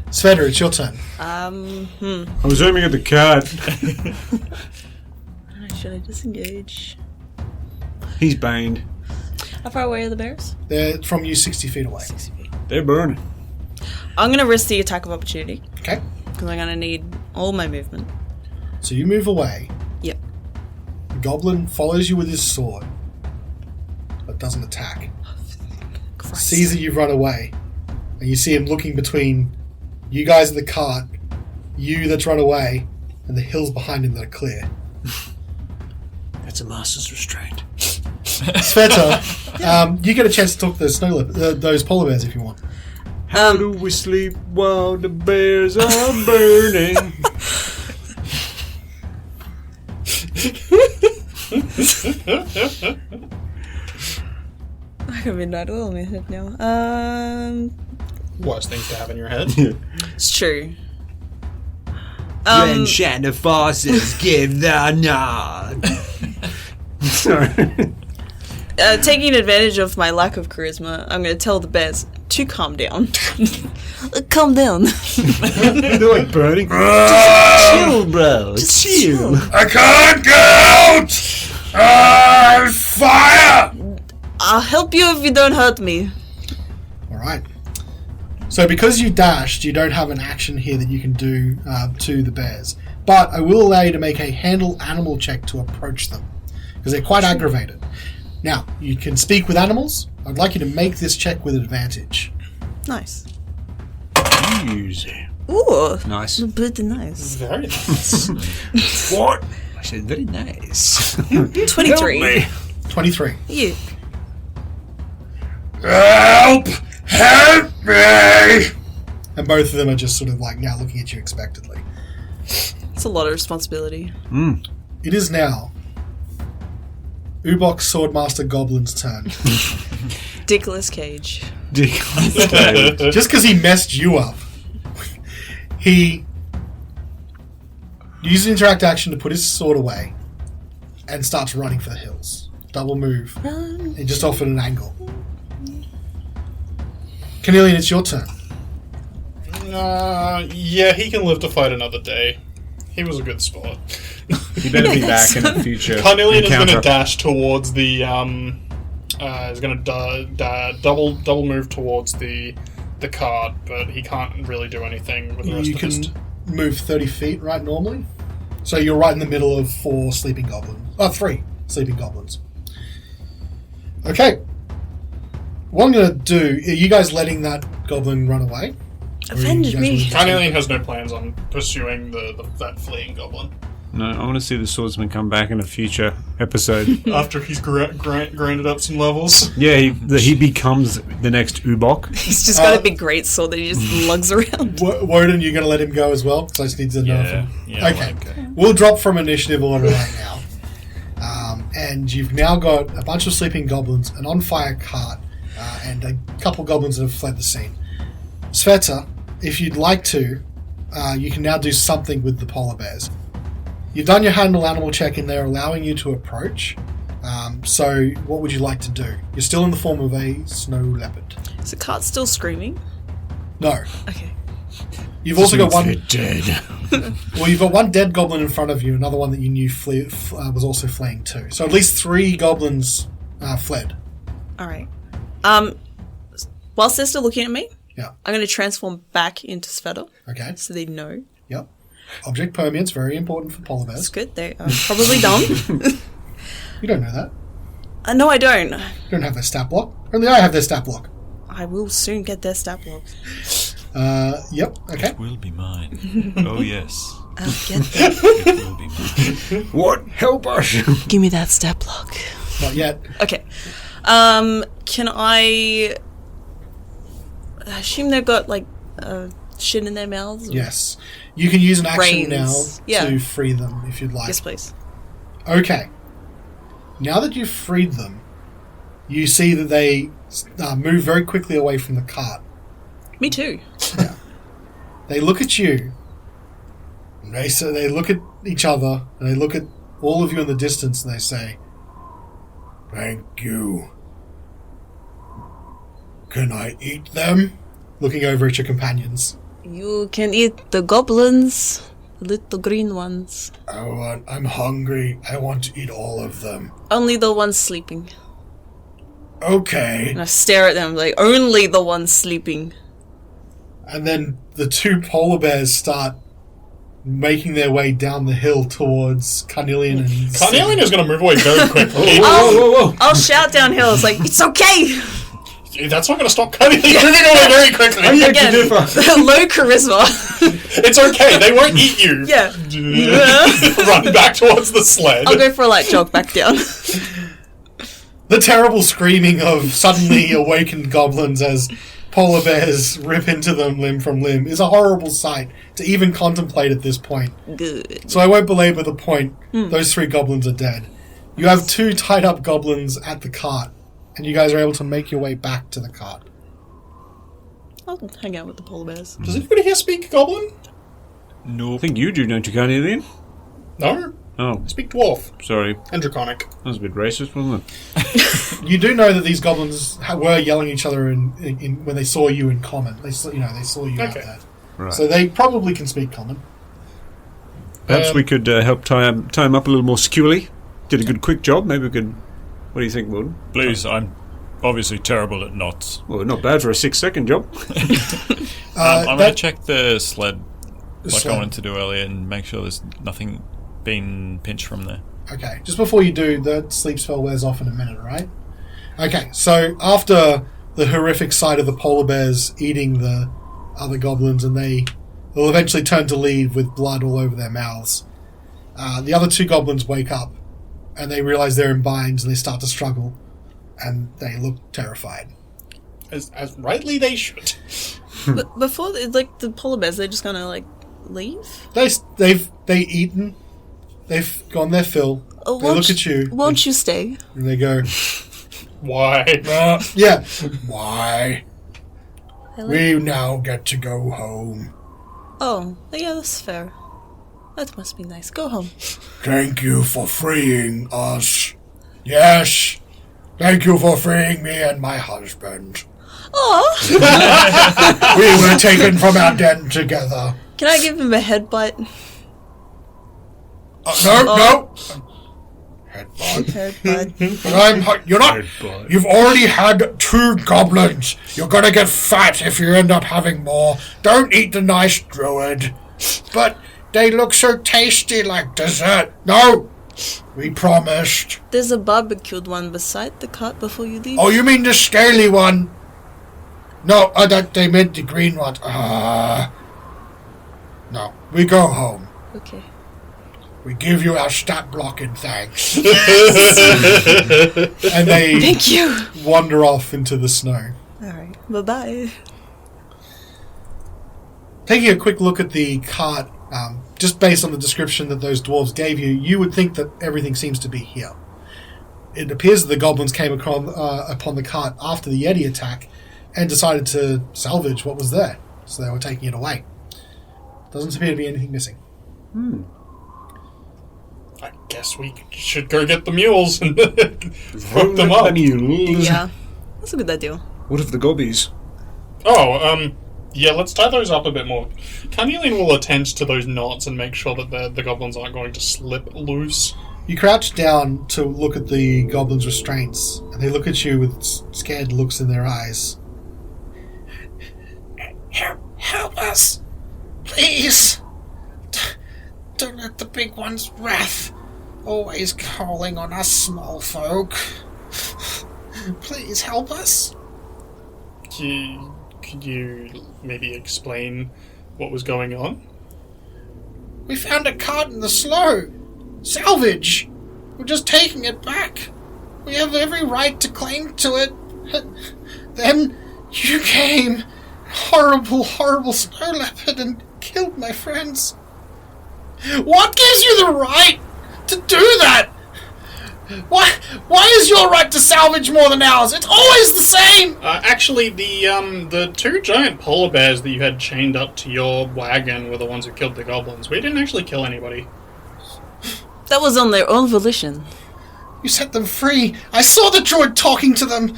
Svieta, it's your turn. I was aiming at the cat. Should I disengage? He's baned. How far away are the bears? They're from you 60 feet away. 60 feet. They're burning. I'm going to risk the attack of opportunity. Okay. Because I'm going to need all my movement. So you move away. Yep. The goblin follows you with his sword, but doesn't attack. Christ. Sees that you've run away, and you see him looking between you guys in the cart, you that's run away, and the hills behind him that are clear. That's a master's restraint. Svieta, you get a chance to talk to those polar bears if you want. How do we sleep while the bears are burning? I have midnight oil in my head now. Worst things to have in your head. It's true. When Shanna forces give the nod. Sorry. Taking advantage of my lack of charisma, I'm going to tell the bears to calm down. Calm down. They're like burning. Chill, bro. Just chill. I can't get out! Fire! I'll help you if you don't hurt me. Alright. So because you dashed, you don't have an action here that you can do to the bears. But I will allow you to make a handle animal check to approach them. Because they're quite aggravated. Now, you can speak with animals. I'd like you to make this check with advantage. Nice. Easy. Ooh. Nice. Pretty nice. Very nice. What? I said very nice. 23. 23. Yeah. Help! Help me! And both of them are just sort of like now looking at you expectantly. It's a lot of responsibility. It is now Oobok Swordmaster Goblin's turn. Dickless Cage. Just because he messed you up, he uses interact action to put his sword away and starts running for the hills. Double move. And just off at an angle. Carnelian, it's your turn. Yeah, he can live to fight another day. He was a good sport. You better be back in the future. Carnelian is going to encounter. dash towards the. He's going to double move towards the cart, but he can't really do anything with the rest You of his. can move 30 feet, right, normally? So you're right in the middle of 4 sleeping goblins. 3 sleeping goblins. Okay. What I'm going to do... Are you guys letting that goblin run away? Avenge me. Carnelian has no plans on pursuing that fleeing goblin. No, I want to see the swordsman come back in a future episode. After he's grinded up some levels. Yeah, he becomes the next Oobok. He's just got a big great sword that he just lugs around. Wodun, you're going to let him go as well? Because I just need to know if him. Yeah, Okay. let him go. We'll drop from initiative order right now. And you've now got a bunch of sleeping goblins, an on-fire cart, and a couple goblins that have fled the scene. Svieta, if you'd like to, you can now do something with the polar bears. You've done your handle animal check and they're allowing you to approach. So what would you like to do? You're still in the form of a snow leopard. Is the cart still screaming? No. Okay. You've also got one... dead. Well, you've got one dead goblin in front of you, another one that you knew was also fleeing too. So at least 3 goblins fled. Alright. Whilst they're still looking at me, Yeah. I'm going to transform back into Svieta Okay. so they know. Yep. Object permanence, very important for polar That's bears. good. They are probably dumb. You don't know that. No, I don't. You don't have their stat block. Only I have their stat block. I will soon get their stat block. Yep. Okay. Will be mine. Oh yes, I'll get them. it will be mine. What? Help us! Give me that stat block. Not yet. Okay. Can I assume they've got like shit in their mouths? Yes. You can use an action Brains. now Yeah. to free them if you'd like. Yes, please. Okay. Now that you've freed them, you see that they move very quickly away from the cart. Me too. They look at you. And they look at each other, and they look at all of you in the distance, and they say, "Thank you. Can I eat them?" Looking over at your companions. You can eat the goblins, the little green ones. I'm hungry. I want to eat all of them. Only the ones sleeping. Okay. And I stare at them like, only the ones sleeping. And then the 2 polar bears start making their way down the hill towards Carnelian and... Carnelian is going to move away very quickly. Whoa! I'll shout downhill. It's like, it's okay. That's not going to stop Carnelian moving away very quickly. Again, low charisma. It's okay. They won't eat you. Yeah. Run back towards the sled. I'll go for a light jog back down. The terrible screaming of suddenly awakened goblins as polar bears rip into them limb from limb is a horrible sight to even contemplate at this point. Good. So I won't belabor the point. Those 3 goblins are dead. You have 2 tied up goblins at the cart, and you guys are able to make your way back to the cart. I'll hang out with the polar bears. Does anybody here speak Goblin? Nope. I think you do, don't you, Carnelian? No. Oh, I speak Dwarf sorry. and Draconic. That was a bit racist, wasn't it? You do know that these goblins were yelling at each other in when they saw you in common. They saw you out there. Right. So they probably can speak common. Perhaps we could help tie him up a little more securely. Did a good quick job. Maybe we could... What do you think, Wodun? Please, I'm obviously terrible at knots. Well, not bad for a 6-second job. I'm going to check the sled Sled. I wanted to do earlier and make sure there's nothing being pinched from there. Okay, just before you do, the sleep spell wears off in a minute, right? Okay, so after the horrific sight of the polar bears eating the other goblins, and they'll eventually turn to leave with blood all over their mouths, the other 2 goblins wake up, and they realize they're in binds, and they start to struggle, and they look terrified. As rightly they should. But before, the polar bears, they're just gonna, leave? They've eaten, they've gone their fill, they look at you. Won't you stay? And they go, Why? yeah, why? We now get to go home. Oh, yeah, that's fair. That must be nice. Go home. Thank you for freeing us. Yes. Thank you for freeing me and my husband. Oh! We were taken from our den together. Can I give him a headbutt? No. Headbutt. You're not. You've already had 2 goblins. You're gonna get fat if you end up having more. Don't eat the nice druid. But they look so tasty like dessert. No, we promised. There's a barbecued one beside the cart before you leave. Oh, you mean the scaly one? No, they meant the green one. No, we go home. Okay. We give you our stat block in thanks. And they Thank you. wander off into the snow. Alright. Bye-bye. Taking a quick look at the cart, just based on the description that those dwarves gave you, you would think that everything seems to be here. It appears that the goblins came upon the cart after the Yeti attack and decided to salvage what was there, so they were taking it away. Doesn't appear to be anything missing. I guess we should go get the mules and hook them up. Yeah. That's a good idea. What of the gobbies? Oh, yeah, let's tie those up a bit more. Carnelian will attend to those knots and make sure that the goblins aren't going to slip loose. You crouch down to look at the goblins' restraints, and they look at you with scared looks in their eyes. Help us. Please. Don't let the big one's wrath always calling on us small folk. Please help us. Could you maybe explain what was going on? We found a cart in the slough. Salvage. We're just taking it back. We have every right to claim to it. Then you came. Horrible, horrible snow leopard and killed my friends. What gives you the right to do that? Why is your right to salvage more than ours? It's always the same! Actually, the 2 giant polar bears that you had chained up to your wagon were the ones who killed the goblins. We didn't actually kill anybody. That was on their own volition. You set them free. I saw the druid talking to them.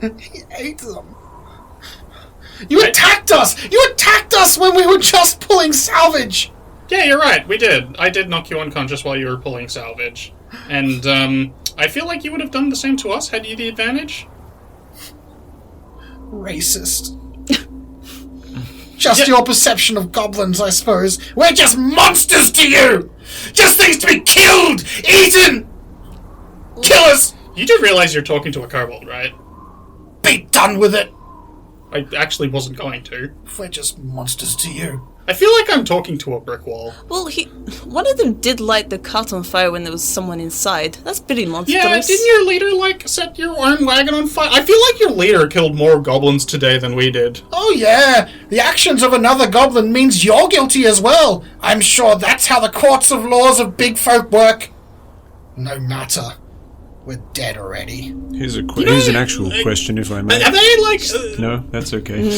He ate them. You attacked us! You attacked us when we were just pulling salvage! Yeah, you're right, we did. I did knock you unconscious while you were pulling salvage. And, I feel like you would have done the same to us had you the advantage. Racist. Just your perception of goblins, I suppose. We're just monsters to you! Just things to be killed! Eaten! Kill us! You do realize you're talking to a kobold, right? Be done with it! I actually wasn't going to. We're just monsters to you. I feel like I'm talking to a brick wall. Well, one of them did light the cart on fire when there was someone inside. That's pretty monstrous. Yeah, didn't your leader, set your own wagon on fire? I feel like your leader killed more goblins today than we did. Oh yeah, the actions of another goblin means you're guilty as well. I'm sure that's how the courts of laws of big folk work. No matter. We're dead already. Here's an actual question, if I may. Are they No, that's okay.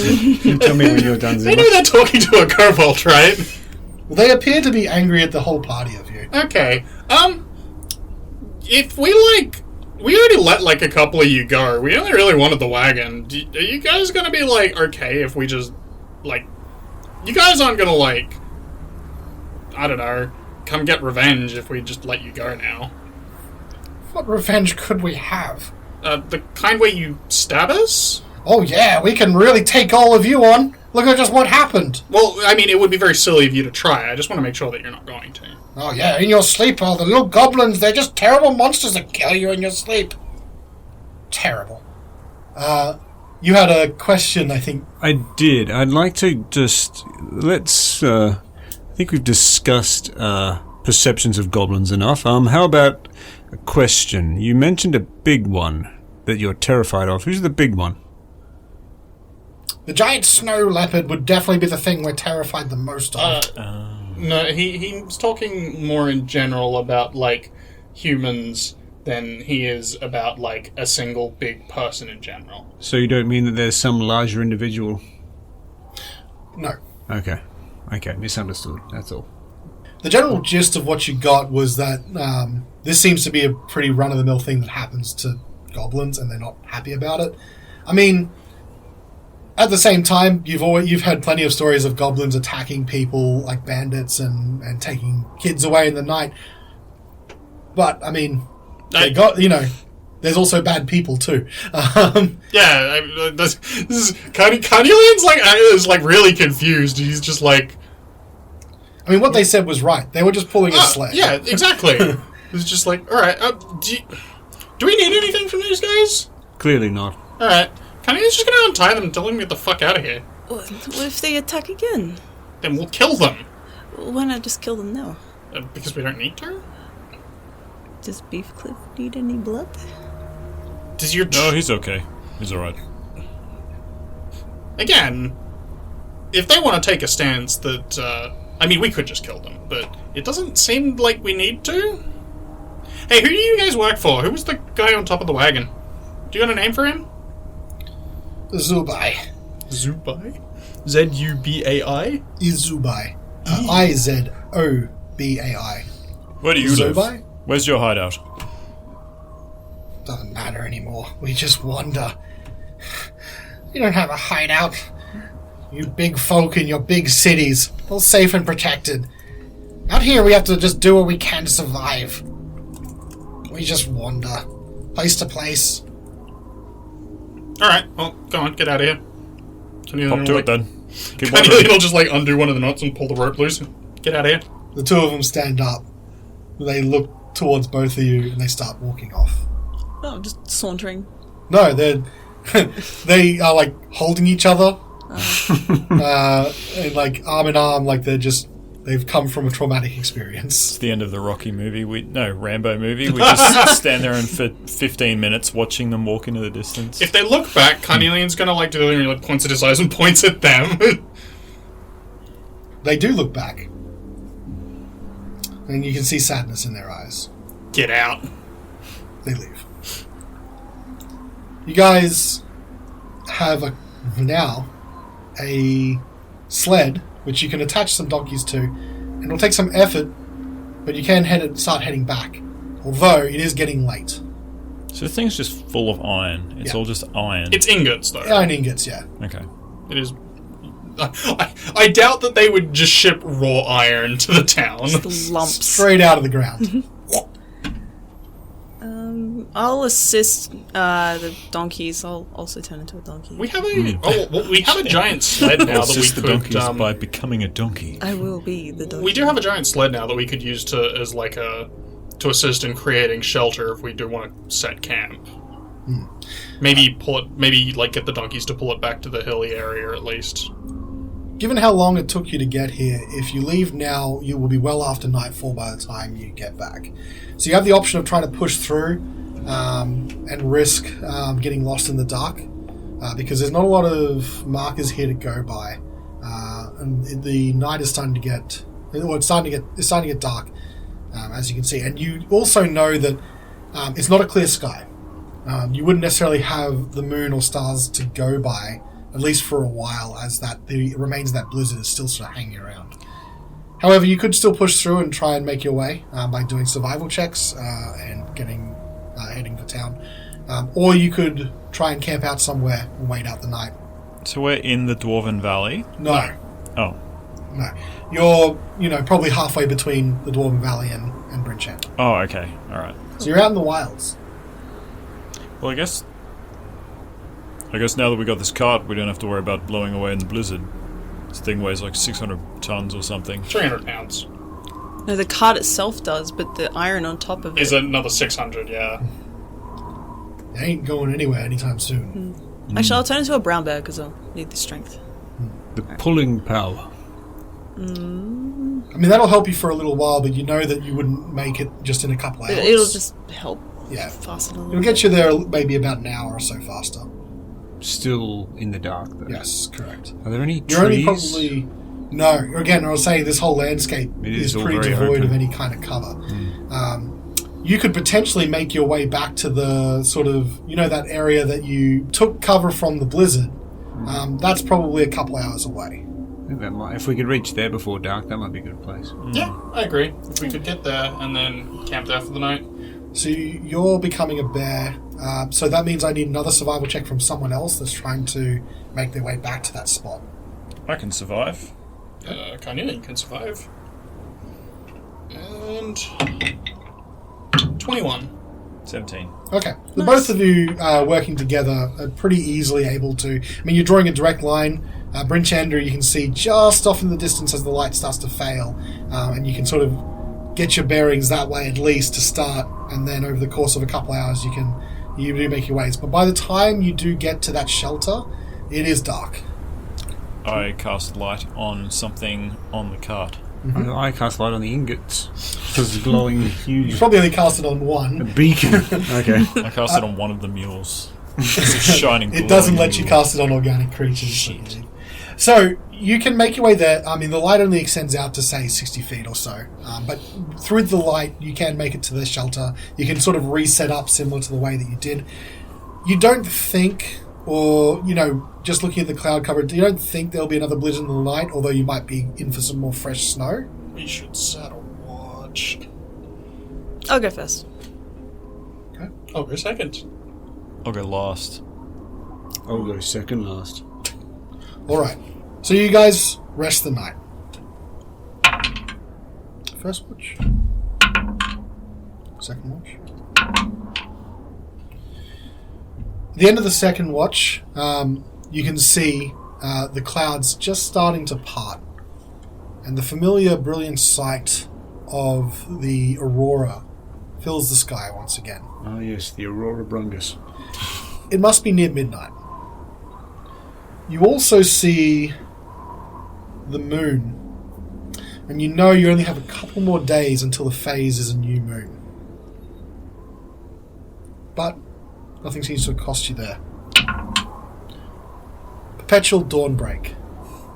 Tell me when you're done, Zimma. They know they're talking to a kobold, right? Well, they appear to be angry at the whole party of you. Okay. If we already let a couple of you go. We only really wanted the wagon. Are you guys gonna be okay if we just you guys aren't gonna I don't know, come get revenge if we just let you go now? What revenge could we have? The kind where you stab us? Oh yeah, we can really take all of you on. Look at just what happened. Well, I mean, it would be very silly of you to try. I just want to make sure that you're not going to. Oh yeah, in your sleep, all the little goblins, they're just terrible monsters that kill you in your sleep. Terrible. You had a question, I think. I did. I'd like to just... I think we've discussed perceptions of goblins enough. How about a question? You mentioned a big one that you're terrified of. Who's the big one? The giant snow leopard would definitely be the thing we're terrified the most of. No, he's talking more in general about, humans than he is about, a single big person in general. So you don't mean that there's some larger individual? No. Okay, misunderstood, that's all. The general gist of what you got was that this seems to be a pretty run-of-the-mill thing that happens to goblins, and they're not happy about it. I mean, at the same time, you've had plenty of stories of goblins attacking people like bandits and taking kids away in the night. But, I mean, there's also bad people too. This is Carnelian's is really confused. He's just I mean, what they said was right. They were just pulling a sled. Yeah, exactly. It's just all right. Do we need anything from these guys? Clearly not. All right. Carnelian's just gonna untie them and tell them to get the fuck out of here. What if they attack again? Then we'll kill them. Why not just kill them now? Because we don't need to. Does Beefcliff need any blood? No, he's okay. He's alright. Again, if they want to take a stance that... we could just kill them, but it doesn't seem like we need to. Hey, who do you guys work for? Who was the guy on top of the wagon? Do you got a name for him? Zubai. Zubai? Z-U-B-A-I? Izubai. I-Z-O-B-A-I. Where do you live? Zubai? Where's your hideout? Doesn't matter anymore. We just wander. You don't have a hideout. You big folk in your big cities. All safe and protected. Out here we have to just do what we can to survive. We just wander. Place to place. Alright, well, go on, get out of here. Pop to it then. Keep He'll just undo one of the knots and pull the rope loose. Get out of here. The two of them stand up. They look towards both of you and they start walking off. Oh, just sauntering. No, they are holding each other, and arm in arm, they've come from a traumatic experience. It's the end of the Rocky movie. Rambo movie. We just stand there and for 15 minutes watching them walk into the distance. If they look back, Carnelian's gonna do the thing, points at his eyes and points at them. They do look back, and you can see sadness in their eyes. Get out. They leave. You guys have now a sled which you can attach some donkeys to, and it'll take some effort, but you can start heading back. Although it is getting late. So the thing's just full of iron. It's all just iron. It's ingots, though. Iron ingots, yeah. Okay. It is. I doubt that they would just ship raw iron to the town. Just lumps. Straight out of the ground. I'll assist the donkeys. I'll also turn into a donkey. We have a giant sled now that we Assist could. the donkeys by becoming a donkey. I will be the donkey. We do have a giant sled now that we could use to assist in creating shelter if we do want to set camp. Maybe pull it. Maybe get the donkeys to pull it back to the hilly area at least. Given how long it took you to get here, if you leave now, you will be well after nightfall by the time you get back. So you have the option of trying to push through and risk getting lost in the dark, because there's not a lot of markers here to go by, and the night is starting to get dark, as you can see. And you also know that it's not a clear sky. You wouldn't necessarily have the moon or stars to go by, at least for a while, as the remains of that blizzard is still sort of hanging around. However, you could still push through and try and make your way by doing survival checks and heading for town. Or you could try and camp out somewhere and wait out the night. So we're in the Dwarven Valley? No. Oh. No. You're, probably halfway between the Dwarven Valley and Brinchand. Oh, okay. Alright. So you're out in the wilds. Well, I guess now that we got this cart, we don't have to worry about blowing away in the blizzard. This thing weighs like 600 tons or something. 300 pounds. No, the cart itself does, but the iron on top of it... Is another 600, yeah. It ain't going anywhere anytime soon. Actually, I'll turn into a brown bear because I'll need the strength. The pulling power. I mean, that'll help you for a little while, but you know that you wouldn't make it just in a couple hours. It'll just help. Yeah. Fasten a little. It'll get you there maybe about an hour or so faster. Still in the dark, though. Yes, correct. Are there any trees? You're only probably... No, again, I was saying this whole landscape is pretty devoid of any kind of cover. You could potentially make your way back to the sort of, that area that you took cover from the blizzard. That's probably a couple hours away. I think that might, if we could reach there before dark, that might be a good place. Yeah, I agree. If we could get there and then camp there for the night. So you're becoming a bear. So that means I need another survival check from someone else that's trying to make their way back to that spot. I can survive. Carnelian can survive. And 21. 17. Okay. The both of you working together are pretty easily able to... I mean, you're drawing a direct line. Brinchander, you can see just off in the distance as the light starts to fail. And you can sort of get your bearings that way at least to start. And then over the course of a couple hours, you do make your ways. But by the time you do get to that shelter, it is dark. I cast light on something on the cart. I cast light on the ingots. Because it's glowing You huge. probably only cast it on A one. beacon. Okay. I cast it on one of the mules. It's a shining It doesn't glowing let you mule. cast it on organic creatures. So you can make your way there. I mean, the light only extends out to, say, 60 feet or so. But through the light, you can make it to the shelter. You can sort of reset up similar to the way that you did. You don't think, or, just looking at the cloud cover, you don't think there'll be another blizzard in the night, although you might be in for some more fresh snow. We should set a watch. I'll go first. Okay. I'll go second. I'll go last. I'll go second last. All right. So you guys rest the night. First watch. Second watch. At the end of the second watch, you can see the clouds just starting to part. And the familiar brilliant sight of the aurora fills the sky once again. Oh yes, the Aurora Brungus. It must be near midnight. You also see the moon. And you know you only have a couple more days until the phase is a new moon. But nothing seems to accost you there. Perpetual dawnbreak.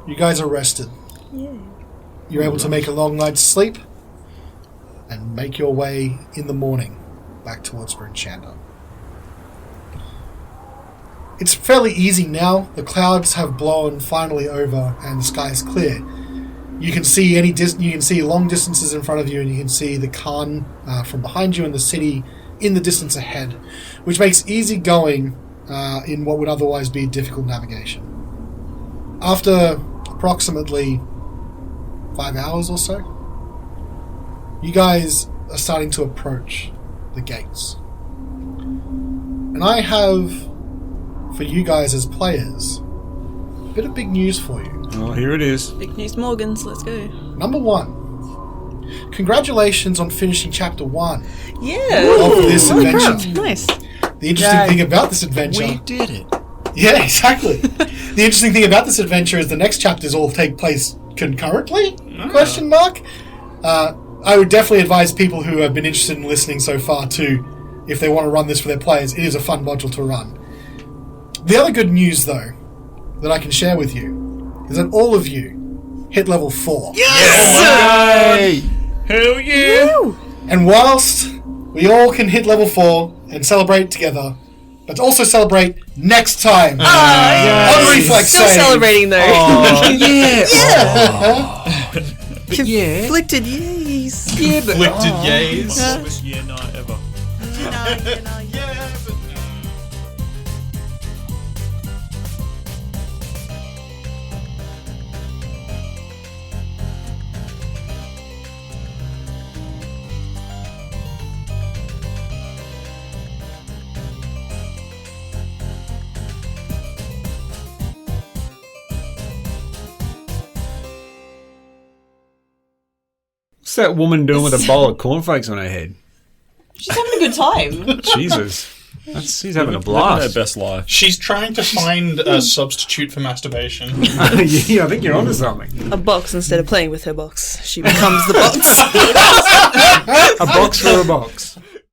You guys are rested. Yeah. You're able to make a long night's sleep and make your way in the morning back towards Brinchander. It's fairly easy now. The clouds have blown finally over and the sky is clear. You can see you can see long distances in front of you, and you can see the Khan from behind you and the city in the distance ahead, which makes easy going in what would otherwise be difficult navigation. After approximately 5 hours or so, you guys are starting to approach the gates. And I have, for you guys as players, a bit of big news for you. Oh, here it is. Big news Morgans, let's go. Number 1, congratulations on finishing Chapter 1 Yeah! of this Holy adventure. crap, nice. The interesting thing about this adventure... We did it. Yeah, exactly. The interesting thing about this adventure is the next chapters all take place concurrently? Question mark? I would definitely advise people who have been interested in listening so far to, if they want to run this for their players, it is a fun module to run. The other good news, though, that I can share with you is that all of you hit level 4. Yes! Hell yeah! Woo! And whilst we all can hit level 4 and celebrate together, but also celebrate next time on Reflex Still Save. celebrating though. Yeah! Yeah! Conflicted yays. Yeah, but Conflicted yays. Longest year night ever. What's that woman doing with a bowl of cornflakes on her head? She's having a good time. Jesus. She's having a Living blast. her best life. She's trying to find a substitute for masturbation. Yeah, I think you're onto something. A box instead of playing with her box. She becomes the box. A box for a box.